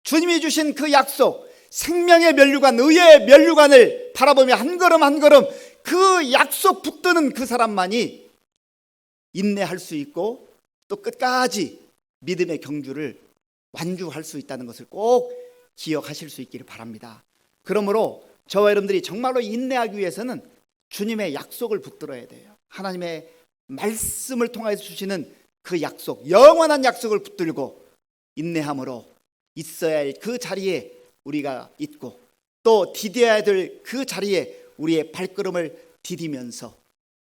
주님이 주신 그 약속, 생명의 면류관, 의의 면류관을 바라보며 한 걸음 한 걸음 그 약속 붙드는 그 사람만이 인내할 수 있고 또 끝까지 믿음의 경주를 완주할 수 있다는 것을 꼭 기억하실 수 있기를 바랍니다. 그러므로 저와 여러분들이 정말로 인내하기 위해서는 주님의 약속을 붙들어야 돼요. 하나님의 말씀을 통해서 주시는 그 약속, 영원한 약속을 붙들고 인내함으로 있어야 할 그 자리에 우리가 있고 또 디뎌야 될 그 자리에 우리의 발걸음을 디디면서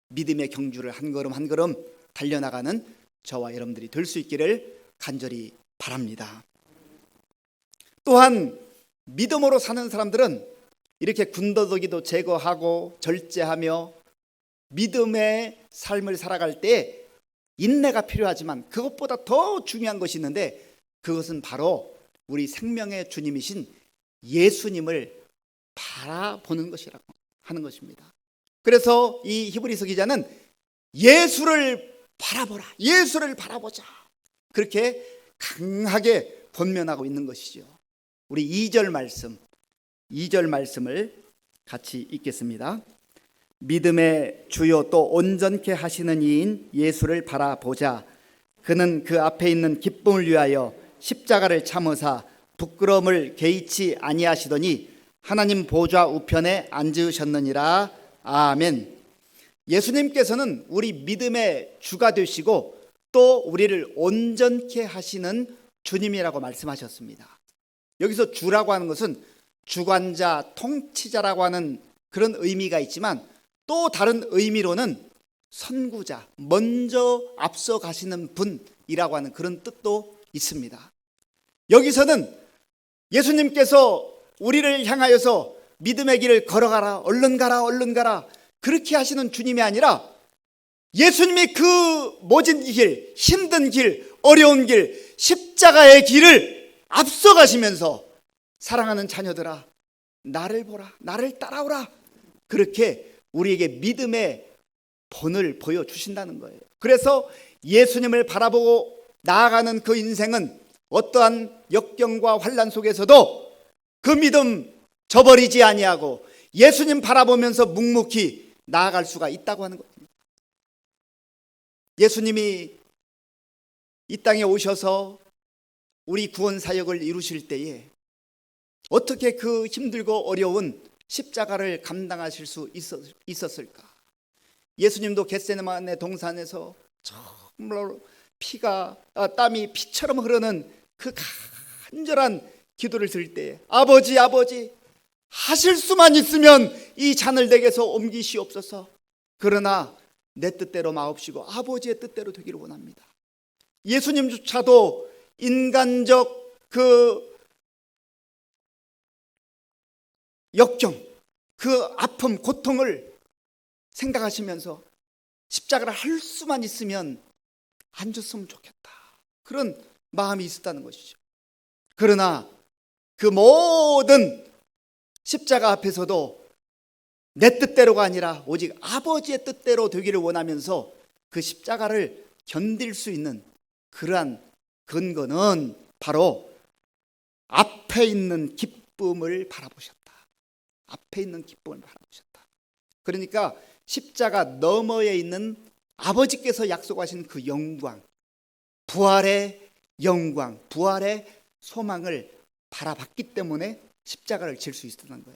믿음의 경주를 한 걸음 한 걸음 달려나가는 저와 여러분들이 될 수 있기를 간절히 바랍니다. 또한 믿음으로 사는 사람들은 이렇게 군더더기도 제거하고 절제하며 믿음의 삶을 살아갈 때 인내가 필요하지만 그것보다 더 중요한 것이 있는데, 그것은 바로 우리 생명의 주님이신 예수님을 바라보는 것이라고 하는 것입니다. 그래서 이 히브리서 기자는 예수를 바라보라, 예수를 바라보자, 그렇게 강하게 권면하고 있는 것이죠. 우리 2절 말씀을 같이 읽겠습니다. 믿음의 주요 또 온전케 하시는 이인 예수를 바라보자. 그는 그 앞에 있는 기쁨을 위하여 십자가를 참으사 부끄러움을 개의치 아니하시더니 하나님 보좌 우편에 앉으셨느니라. 아멘. 예수님께서는 우리 믿음의 주가 되시고 또 우리를 온전케 하시는 주님이라고 말씀하셨습니다. 여기서 주라고 하는 것은 주관자, 통치자라고 하는 그런 의미가 있지만 또 다른 의미로는 선구자, 먼저 앞서 가시는 분이라고 하는 그런 뜻도 있습니다. 여기서는 예수님께서 우리를 향하여서 믿음의 길을 걸어가라, 얼른 가라 그렇게 하시는 주님이 아니라 예수님이 그 모진 길, 힘든 길, 어려운 길, 십자가의 길을 앞서 가시면서 사랑하는 자녀들아, 나를 보라, 나를 따라오라, 그렇게 우리에게 믿음의 본을 보여주신다는 거예요. 그래서 예수님을 바라보고 나아가는 그 인생은 어떠한 역경과 환난 속에서도 그 믿음 저버리지 아니하고 예수님 바라보면서 묵묵히 나아갈 수가 있다고 하는 겁니다. 예수님이 이 땅에 오셔서 우리 구원 사역을 이루실 때에 어떻게 그 힘들고 어려운 십자가를 감당하실 수 있었을까? 예수님도 겟세마네 동산에서 정말로 땀이 피처럼 흐르는 그 간절한 기도를 드릴 때 아버지 하실 수만 있으면 이 잔을 내게서 옮기시옵소서. 그러나 내 뜻대로 마옵시고 아버지의 뜻대로 되기를 원합니다. 예수님조차도 인간적 그 역경, 그 아픔, 고통을 생각하시면서 십자가를 할 수만 있으면 안 줬으면 좋겠다, 그런 마음이 있었다는 것이죠. 그러나 그 모든 십자가 앞에서도 내 뜻대로가 아니라 오직 아버지의 뜻대로 되기를 원하면서 그 십자가를 견딜 수 있는 그러한 근거는 바로 앞에 있는 기쁨을 바라보셨다. 앞에 있는 기쁨을 바라보셨다. 그러니까 십자가 너머에 있는 아버지께서 약속하신 그 영광, 부활의 영광, 부활의 소망을 바라봤기 때문에 십자가를 질 수 있었던 거예요.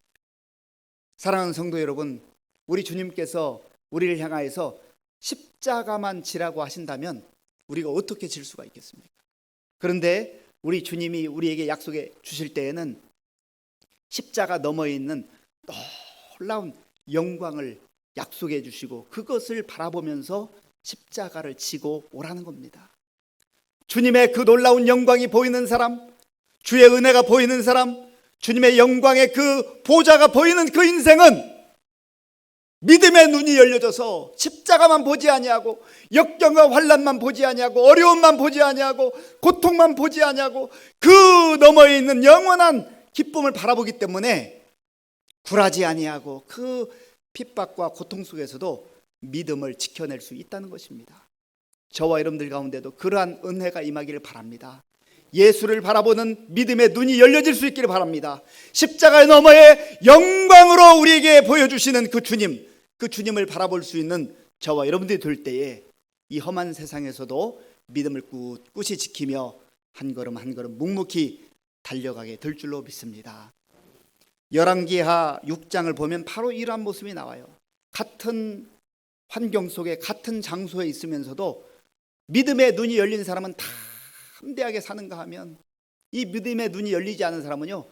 사랑하는 성도 여러분, 우리 주님께서 우리를 향하여서 십자가만 지라고 하신다면 우리가 어떻게 질 수가 있겠습니까? 그런데 우리 주님이 우리에게 약속해 주실 때에는 십자가 너머에 있는 놀라운 영광을 약속해 주시고 그것을 바라보면서 십자가를 지고 오라는 겁니다. 주님의 그 놀라운 영광이 보이는 사람, 주의 은혜가 보이는 사람, 주님의 영광의 그 보좌가 보이는 그 인생은 믿음의 눈이 열려져서 십자가만 보지 아니하고 역경과 환난만 보지 아니하고 어려움만 보지 아니하고 고통만 보지 아니하고 그 너머에 있는 영원한 기쁨을 바라보기 때문에 굴하지 아니하고 그 핍박과 고통 속에서도 믿음을 지켜낼 수 있다는 것입니다. 저와 여러분들 가운데도 그러한 은혜가 임하기를 바랍니다. 예수를 바라보는 믿음의 눈이 열려질 수 있기를 바랍니다. 십자가의 너머에 영광으로 우리에게 보여주시는 그 주님, 그 주님을 바라볼 수 있는 저와 여러분들이 될 때에 이 험한 세상에서도 믿음을 꿋꿋이 지키며 한 걸음 한 걸음 묵묵히 달려가게 될 줄로 믿습니다. 열왕기하 6장을 보면 바로 이러한 모습이 나와요. 같은 환경 속에 같은 장소에 있으면서도 믿음의 눈이 열린 사람은 다 담대하게 사는가 하면 이 믿음의 눈이 열리지 않은 사람은요,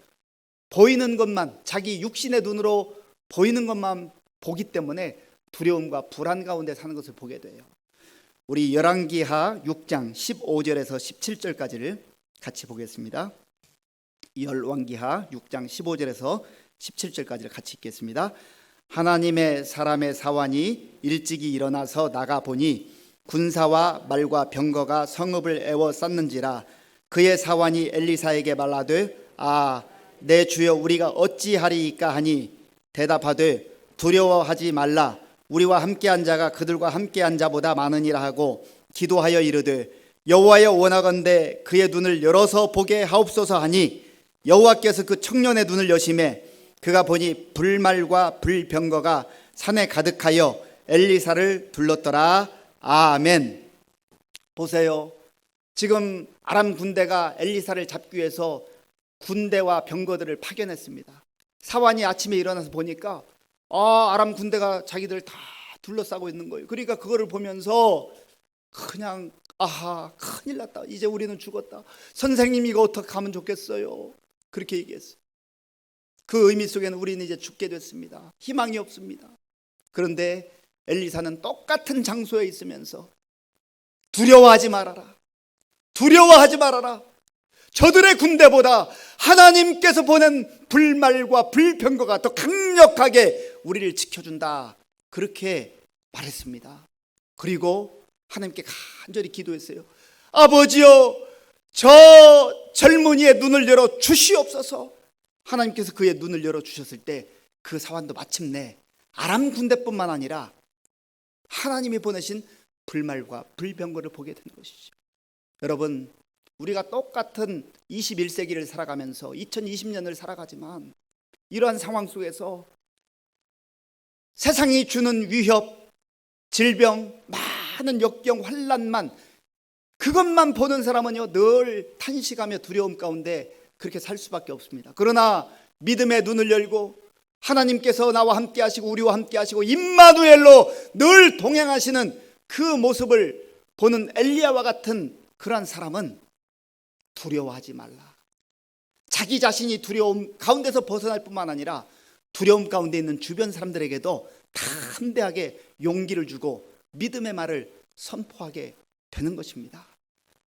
보이는 것만, 자기 육신의 눈으로 보이는 것만 보기 때문에 두려움과 불안 가운데 사는 것을 보게 돼요. 우리 열왕기하 6장 15절에서 17절까지를 같이 보겠습니다. 열왕기하 6장 15절에서 17절까지를 같이 읽겠습니다. 하나님의 사람의 사환이 일찍이 일어나서 나가 보니 군사와 말과 병거가 성읍을 에워쌌는지라. 그의 사환이 엘리사에게 말하되 내 주여 우리가 어찌하리이까 하니 대답하되 두려워하지 말라. 우리와 함께한 자가 그들과 함께한 자보다 많으니라 하고 기도하여 이르되 여호와여 원하건대 그의 눈을 열어서 보게 하옵소서 하니 여호와께서 그 청년의 눈을 여심해 그가 보니 불말과 불병거가 산에 가득하여 엘리사를 둘렀더라. 아멘. 보세요. 지금 아람 군대가 엘리사를 잡기 위해서 군대와 병거들을 파견했습니다. 사환이 아침에 일어나서 보니까 아람 군대가 자기들 다 둘러싸고 있는 거예요. 그러니까 그거를 보면서 그냥 큰일 났다. 이제 우리는 죽었다. 선생님 이거 어떻게 하면 좋겠어요? 그렇게 얘기했어요. 그 의미 속에는 우리는 이제 죽게 됐습니다. 희망이 없습니다. 그런데 엘리사는 똑같은 장소에 있으면서 두려워하지 말아라. 두려워하지 말아라. 저들의 군대보다 하나님께서 보낸 불말과 불병거가 더 강력하게 우리를 지켜준다. 그렇게 말했습니다. 그리고 하나님께 간절히 기도했어요. 아버지여, 저 젊은이의 눈을 열어 주시옵소서. 하나님께서 그의 눈을 열어 주셨을 때 그 사환도 마침내 아람 군대뿐만 아니라 하나님이 보내신 불말과 불병거를 보게 된 것이죠. 여러분, 우리가 똑같은 21세기를 살아가면서 2020년을 살아가지만 이러한 상황 속에서 세상이 주는 위협, 질병, 많은 역경, 환난만, 그것만 보는 사람은요 늘 탄식하며 두려움 가운데 그렇게 살 수밖에 없습니다. 그러나 믿음의 눈을 열고 하나님께서 나와 함께 하시고 우리와 함께 하시고 임마누엘로 늘 동행하시는 그 모습을 보는 엘리야와 같은 그러한 사람은 두려워하지 말라. 자기 자신이 두려움 가운데서 벗어날 뿐만 아니라 두려움 가운데 있는 주변 사람들에게도 담대하게 용기를 주고 믿음의 말을 선포하게 되는 것입니다.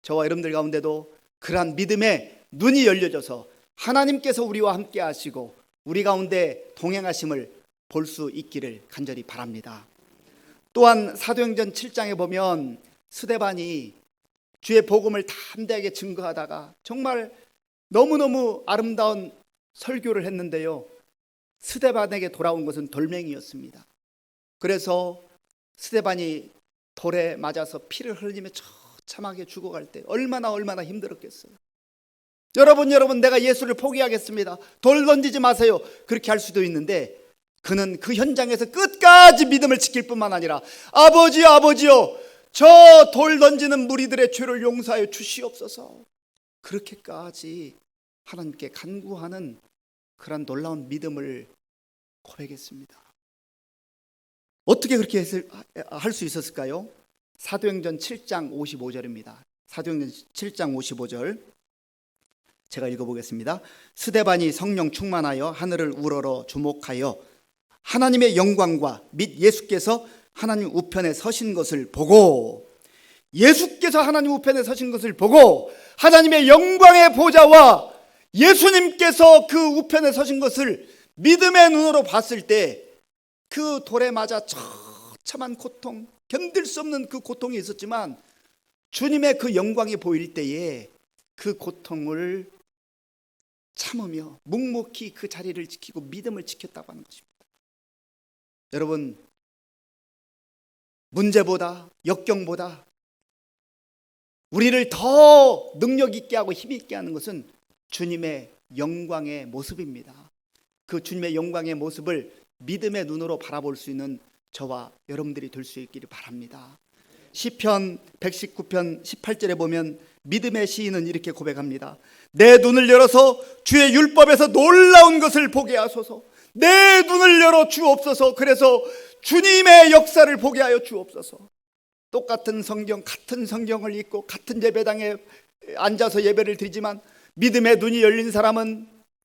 저와 여러분들 가운데도 그러한 믿음의 눈이 열려져서 하나님께서 우리와 함께 하시고 우리 가운데 동행하심을 볼 수 있기를 간절히 바랍니다. 또한 사도행전 7장에 보면 스데반이 주의 복음을 담대하게 증거하다가 정말 너무너무 아름다운 설교를 했는데요, 스데반에게 돌아온 것은 돌멩이였습니다. 그래서 스데반이 돌에 맞아서 피를 흘리며 처참하게 죽어갈 때 얼마나 힘들었겠어요. 여러분, 내가 예수를 포기하겠습니다, 돌 던지지 마세요, 그렇게 할 수도 있는데 그는 그 현장에서 끝까지 믿음을 지킬 뿐만 아니라 아버지요, 저 돌 던지는 무리들의 죄를 용서하여 주시옵소서, 그렇게까지 하나님께 간구하는 그런 놀라운 믿음을 고백했습니다. 어떻게 그렇게 할 수 있었을까요? 사도행전 7장 55절입니다. 사도행전 7장 55절 제가 읽어보겠습니다. 스데반이 성령 충만하여 하늘을 우러러 주목하여 하나님의 영광과 및 예수께서 하나님 우편에 서신 것을 보고, 예수께서 하나님 우편에 서신 것을 보고 하나님의 영광의 보좌와 예수님께서 그 우편에 서신 것을 믿음의 눈으로 봤을 때 그 돌에 맞아 처참한 고통, 견딜 수 없는 그 고통이 있었지만 주님의 그 영광이 보일 때에 그 고통을 참으며 묵묵히 그 자리를 지키고 믿음을 지켰다고 하는 것입니다. 여러분, 문제보다 역경보다 우리를 더 능력 있게 하고 힘 있게 하는 것은 주님의 영광의 모습입니다. 그 주님의 영광의 모습을 믿음의 눈으로 바라볼 수 있는 저와 여러분들이 될 수 있기를 바랍니다. 시편 119편 18절에 보면 믿음의 시인은 이렇게 고백합니다. 내 눈을 열어서 주의 율법에서 놀라운 것을 보게 하소서. 내 눈을 열어 주옵소서. 그래서 주님의 역사를 보게 하여 주옵소서. 똑같은 성경, 같은 성경을 읽고 같은 예배당에 앉아서 예배를 드리지만 믿음의 눈이 열린 사람은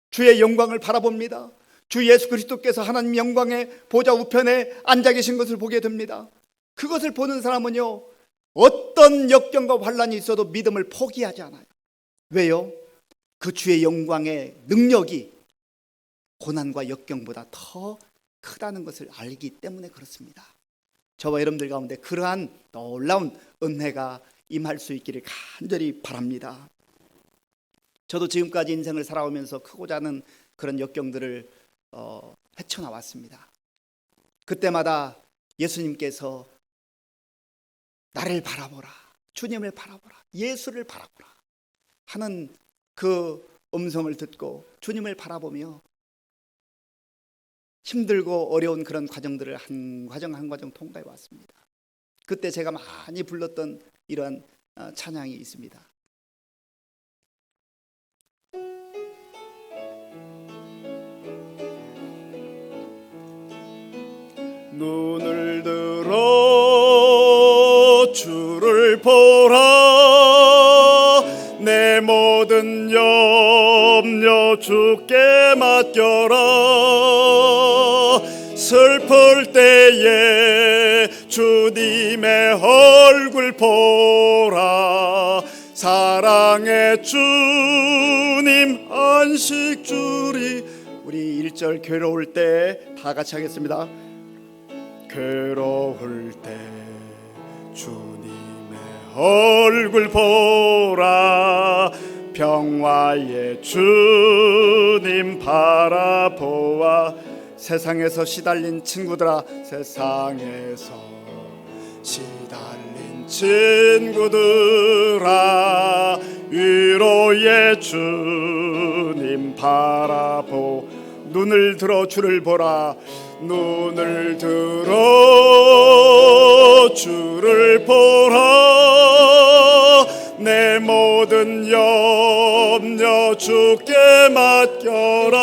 주의 영광을 바라봅니다. 주 예수 그리스도께서 하나님 영광의 보좌 우편에 앉아 계신 것을 보게 됩니다. 그것을 보는 사람은요, 어떤 역경과 환란이 있어도 믿음을 포기하지 않아요. 왜요? 그 주의 영광의 능력이 고난과 역경보다 더 크다는 것을 알기 때문에 그렇습니다. 저와 여러분들 가운데 그러한 놀라운 은혜가 임할 수 있기를 간절히 바랍니다. 저도 지금까지 인생을 살아오면서 크고 작은 그런 역경들을 헤쳐나왔습니다. 그때마다 예수님께서 나를 바라보라, 주님을 바라보라, 예수를 바라보라 하는 그 음성을 듣고 주님을 바라보며 힘들고 어려운 그런 과정들을 한 과정 통과해 왔습니다. 그때 제가 많이 불렀던 이러한 찬양이 있습니다. 눈을 들어 주를 보라, 내 모든 염려 주께 맡겨라. 슬플 때에 주님의 얼굴 보라, 사랑의 주님 안식 주리. 우리 1절 괴로울 때 다 같이 하겠습니다. 괴로울 때 주님의 얼굴 보라, 평화의 주님 바라보아. 세상에서 시달린 친구들아, 세상에서 시달린 친구들아, 위로의 주님 바라보. 눈을 들어 주를 보라, 눈을 들어 주를 보라, 내 모든 염려 주께 맡겨라.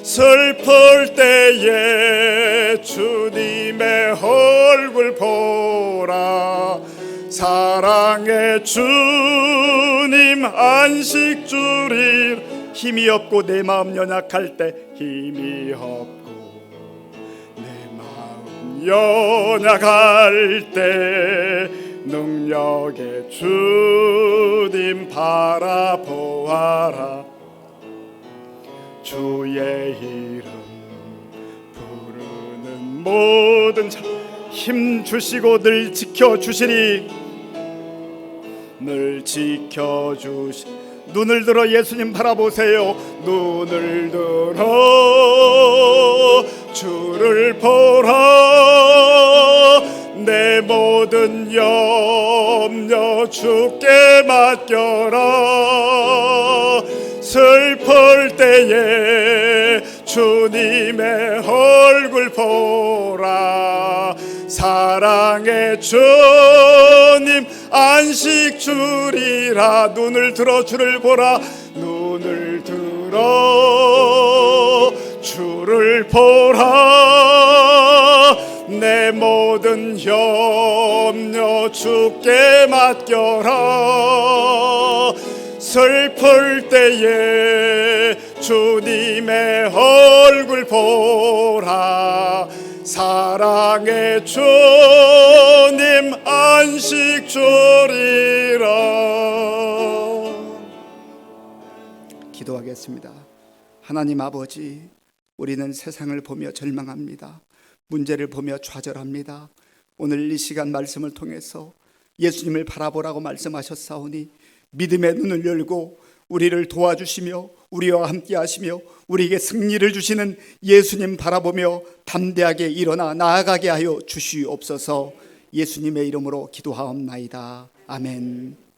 슬플 때에 주님의 얼굴 보라, 사랑의 주님 주님 안식 주리. 힘이 없고 내 마음 연약할 때 힘이 없고 내 마음 연약할 때 능력의 주님 바라보아라. 주의 이름 부르는 모든 자 힘 주시고 늘 지켜주시리. 늘 지켜주시. 눈을 들어 예수님 바라보세요. 눈을 들어 주를 보라. 내 모든 염려 주께 맡겨라. 슬플 때에 주님의 얼굴 보라. 사랑의 주님 안식 주리라. 눈을 들어 주를 보라. 눈을 들어 주를 보라. 내 모든 염려 주께 맡겨라. 슬플 때에 주님의 얼굴 보라. 사랑의 주님 안식 주리라. 기도하겠습니다. 하나님 아버지, 우리는 세상을 보며 절망합니다. 문제를 보며 좌절합니다. 오늘 이 시간 말씀을 통해서 예수님을 바라보라고 말씀하셨사오니 믿음의 눈을 열고 우리를 도와주시며 우리와 함께 하시며 우리에게 승리를 주시는 예수님 바라보며 담대하게 일어나 나아가게 하여 주시옵소서. 예수님의 이름으로 기도하옵나이다. 아멘.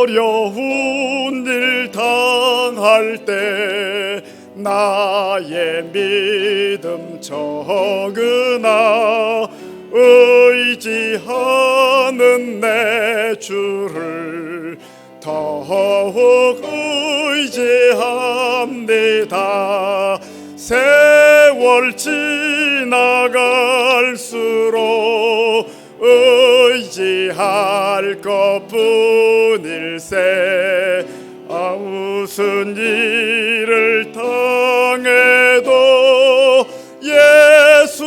어려운 일 당할 때 나의 믿음 적으나 의지하는 내 주를 더욱 의지합니다. 세월 지나갈수록 의지할 것뿐일세. 무슨 일을 당해도 예수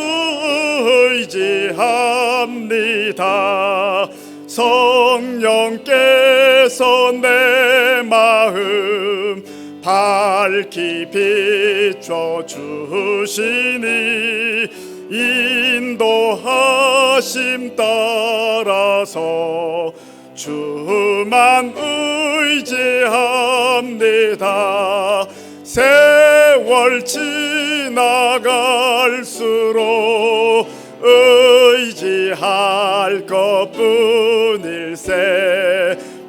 의지합니다. 성령께서 내 마음 밝히 비춰 주시니 인도하심 따라서 주만 의지합니다. 세월 지나갈수록 의지할 것뿐일세.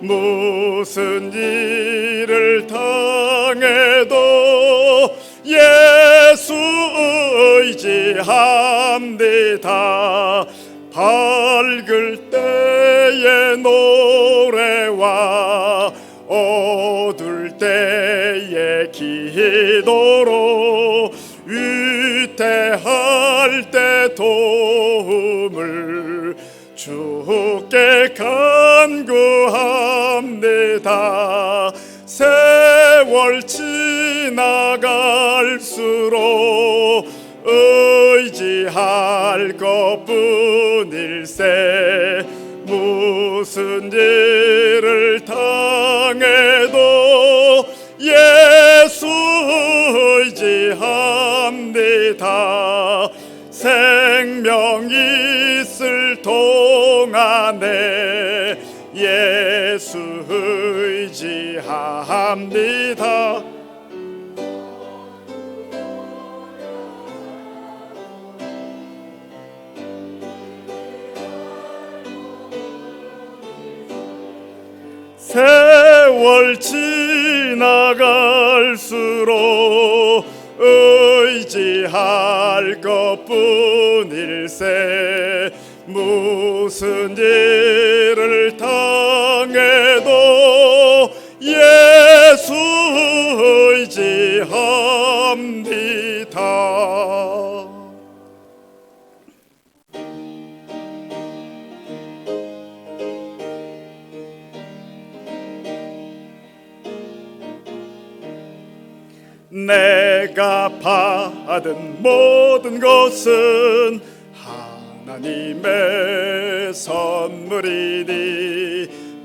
무슨 일을 당해도 예수 의지합니다. 밝을 때의 노래와 어둘 때의 기도로 위태할 때 도움을 주께 간구합니다. 세월 지나갈수록 의지할 것뿐일세. 무슨 일을 당해도 예수 의지합니다. 생명 있을 동안에 예수 의지합니다. 세월 지나갈수록 의지 의지할 것뿐일세. 무슨 일을 당해도 예수 의지합니다. 내가 받은 모든 것은 하나님의 선물이니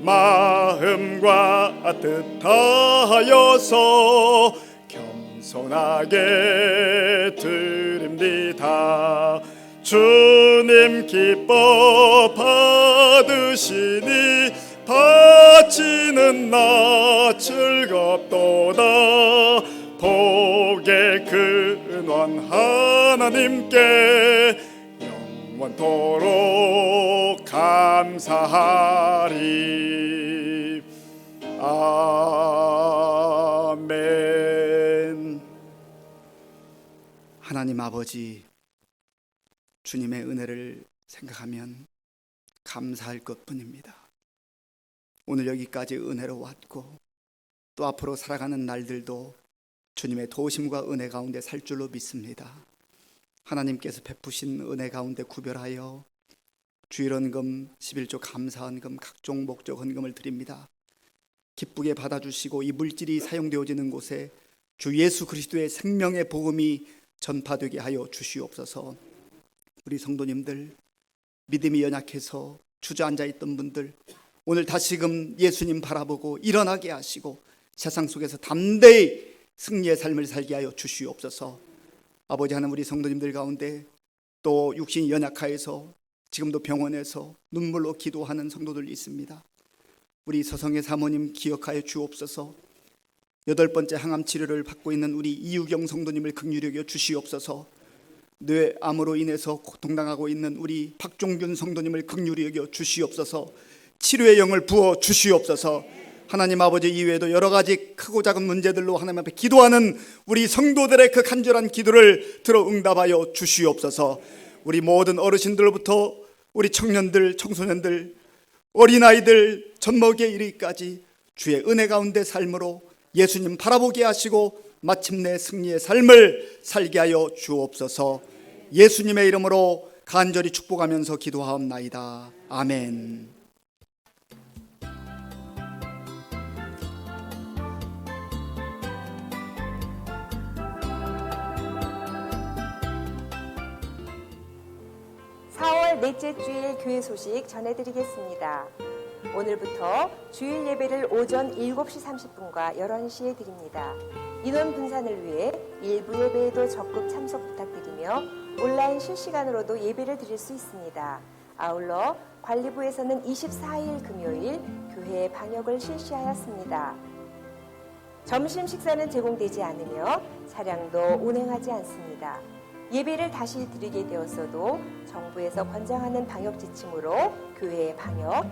마음과 뜻 다하여서 겸손하게 드립니다. 주님 기뻐 받으시니 바치는 나 즐겁도다. 복의 근원 하나님께 영원토록 감사하리. 아멘. 하나님 아버지, 주님의 은혜를 생각하면 감사할 것뿐입니다. 오늘 여기까지 은혜로 왔고 또 앞으로 살아가는 날들도 주님의 도심과 은혜 가운데 살 줄로 믿습니다. 하나님께서 베푸신 은혜 가운데 구별하여 주일헌금, 11조 감사헌금, 각종 목적 헌금을 드립니다. 기쁘게 받아주시고 이 물질이 사용되어지는 곳에 주 예수 그리스도의 생명의 복음이 전파되게 하여 주시옵소서. 우리 성도님들, 믿음이 연약해서 주저앉아 있던 분들, 오늘 다시금 예수님 바라보고 일어나게 하시고 세상 속에서 담대히 승리의 삶을 살게 하여 주시옵소서. 아버지 하나님, 우리 성도님들 가운데 또 육신이 연약하여서 지금도 병원에서 눈물로 기도하는 성도들 있습니다. 우리 서성의 사모님 기억하여 주옵소서. 8번째 항암 치료를 받고 있는 우리 이유경 성도님을 긍휼히 여겨 주시옵소서. 뇌암으로 인해서 고통당하고 있는 우리 박종균 성도님을 긍휼히 여겨 주시옵소서. 치료의 영을 부어 주시옵소서. 하나님 아버지, 이외에도 여러 가지 크고 작은 문제들로 하나님 앞에 기도하는 우리 성도들의 그 간절한 기도를 들어 응답하여 주시옵소서. 우리 모든 어르신들로부터 우리 청년들, 청소년들, 어린아이들, 젖먹이에 이르기까지 주의 은혜 가운데 삶으로 예수님 바라보게 하시고 마침내 승리의 삶을 살게 하여 주옵소서. 예수님의 이름으로 간절히 축복하면서 기도하옵나이다. 아멘. 넷째 주일 교회 소식 전해드리겠습니다. 오늘부터 주일 예배를 오전 7시 30분과 11시에 드립니다. 인원 분산을 위해 일부 예배에도 적극 참석 부탁드리며 온라인 실시간으로도 예배를 드릴 수 있습니다. 아울러 관리부에서는 24일 금요일 교회 방역을 실시하였습니다. 점심 식사는 제공되지 않으며 차량도 운행하지 않습니다. 예배를 다시 드리게 되었어도 정부에서 권장하는 방역 지침으로 교회의 방역,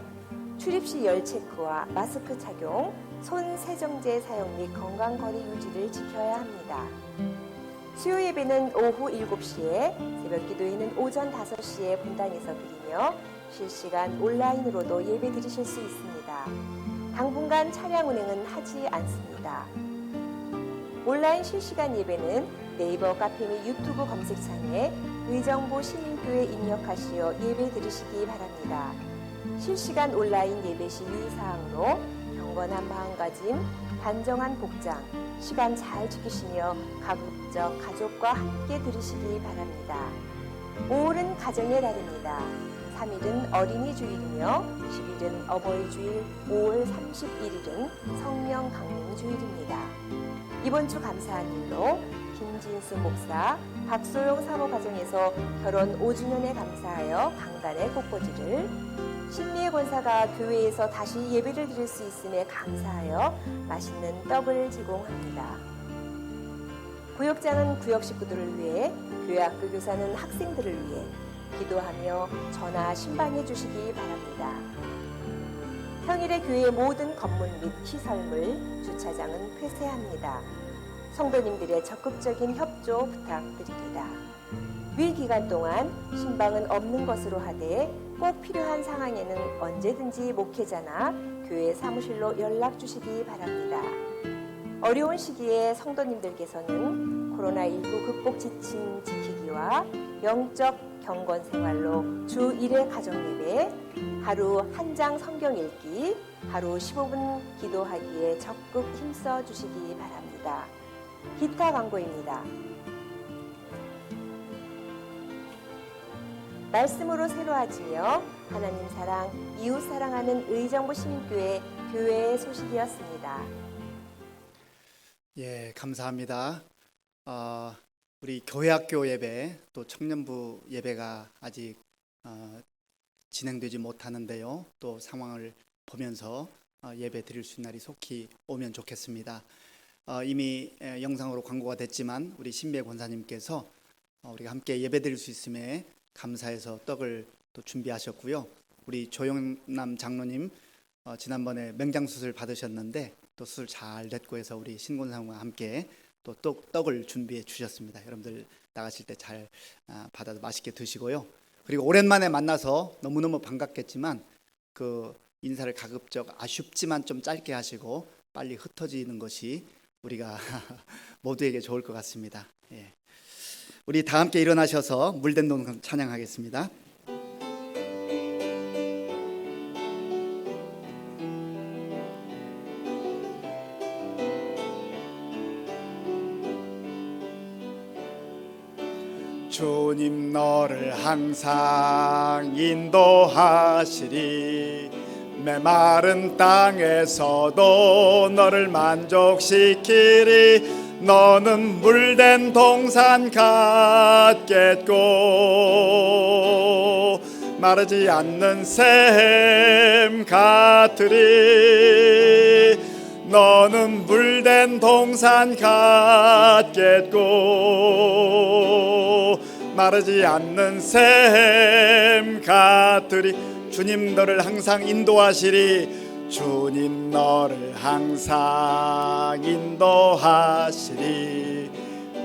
출입 시 열 체크와 마스크 착용, 손 세정제 사용 및 건강거리 유지를 지켜야 합니다. 수요 예배는 오후 7시에, 새벽 기도회는 오전 5시에 본당에서 드리며 실시간 온라인으로도 예배 드리실 수 있습니다. 당분간 차량 운행은 하지 않습니다. 온라인 실시간 예배는 네이버 카페 및 유튜브 검색창에 의정부 시민교회 입력하시어 예배 드리시기 바랍니다. 실시간 온라인 예배 시 유의사항으로 경건한 마음가짐, 단정한 복장, 시간 잘 지키시며 가급적 가족과 함께 들으시기 바랍니다. 5월은 가정의 달입니다. 3일은 어린이 주일이며 10일은 어버이 주일, 5월 31일은 성령 강림 주일입니다. 이번 주 감사한 일로 김진수 목사, 박소영 사모 가정에서 결혼 5주년에 감사하여 강단의 꽃꽂이를, 신미애 권사가 교회에서 다시 예배를 드릴 수 있음에 감사하여 맛있는 떡을 제공합니다. 구역장은 구역 식구들을 위해, 교회학교 교사는 학생들을 위해 기도하며 전화 신방해 주시기 바랍니다. 평일에 교회 모든 건물 및 시설물, 주차장은 폐쇄합니다. 성도님들의 적극적인 협조 부탁드립니다. 위 기간 동안 신방은 없는 것으로 하되 꼭 필요한 상황에는 언제든지 목회자나 교회 사무실로 연락 주시기 바랍니다. 어려운 시기에 성도님들께서는 코로나19 극복 지침 지키기와 영적 경건 생활로 주 1회 가정예배, 하루 한 장 성경 읽기, 하루 15분 기도하기에 적극 힘써 주시기 바랍니다. 기타 광고입니다. 말씀으로 새로워지며 하나님 사랑, 이웃 사랑하는 의정부 시민교회 교회의 소식이었습니다. 예, 감사합니다. 우리 교회학교 예배 또 청년부 예배가 아직 진행되지 못하는데요. 또 상황을 보면서 예배 드릴 수 있는 날이 속히 오면 좋겠습니다. 이미 영상으로 광고가 됐지만 우리 신배 권사님께서 우리가 함께 예배 드릴 수 있음에 감사해서 떡을 또 준비하셨고요. 우리 조영남 장로님 지난번에 명장수술 받으셨는데 또 수술 잘 됐고 해서 우리 신권사님과 함께 또 떡을 준비해 주셨습니다. 여러분들 나가실 때 잘 받아서 맛있게 드시고요. 그리고 오랜만에 만나서 너무너무 반갑겠지만 그 인사를 가급적 아쉽지만 좀 짧게 하시고 빨리 흩어지는 것이 우리가 모두에게 좋을 것 같습니다. 예. 우리 다 함께 일어나셔서 물된 동산 찬양하겠습니다. 주님 너를 항상 인도하시리 메마른 땅에서도 너를 만족시키리 너는 물된 동산 같겠고 마르지 않는 샘 같으리 너는 물된 동산 같겠고 마르지 않는 샘 같으리 주님 너를 항상 인도하시리 주님 너를 항상 인도하시리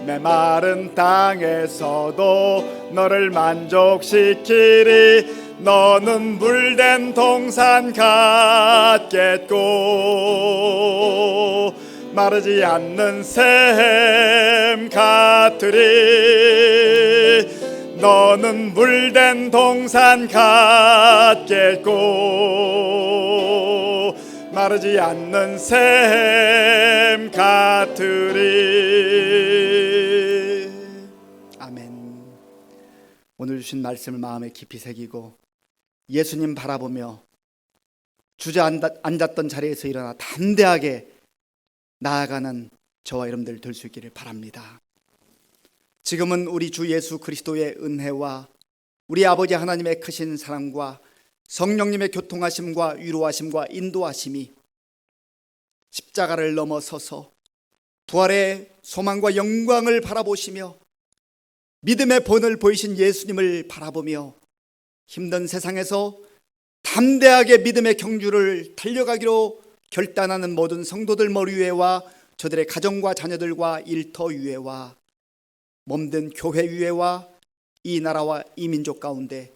메마른 땅에서도 너를 만족시키리 너는 물된 동산 같겠고 마르지 않는 샘 같으리 너는 물된 동산 같겠고 마르지 않는 샘 같으리. 아멘. 오늘 주신 말씀을 마음에 깊이 새기고 예수님 바라보며 주저앉았던 자리에서 일어나 담대하게 나아가는 저와 여러분들 될 수 있기를 바랍니다. 지금은 우리 주 예수 그리스도의 은혜와 우리 아버지 하나님의 크신 사랑과 성령님의 교통하심과 위로하심과 인도하심이 십자가를 넘어서서 부활의 소망과 영광을 바라보시며 믿음의 본을 보이신 예수님을 바라보며 힘든 세상에서 담대하게 믿음의 경주를 달려가기로 결단하는 모든 성도들 머리 위에와 저들의 가정과 자녀들과 일터 위에와 몸된 교회 위에와 이 나라와 이 민족 가운데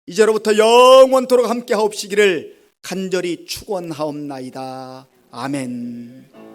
이제로부터 영원토록 함께 하옵시기를 간절히 축원하옵나이다. 아멘.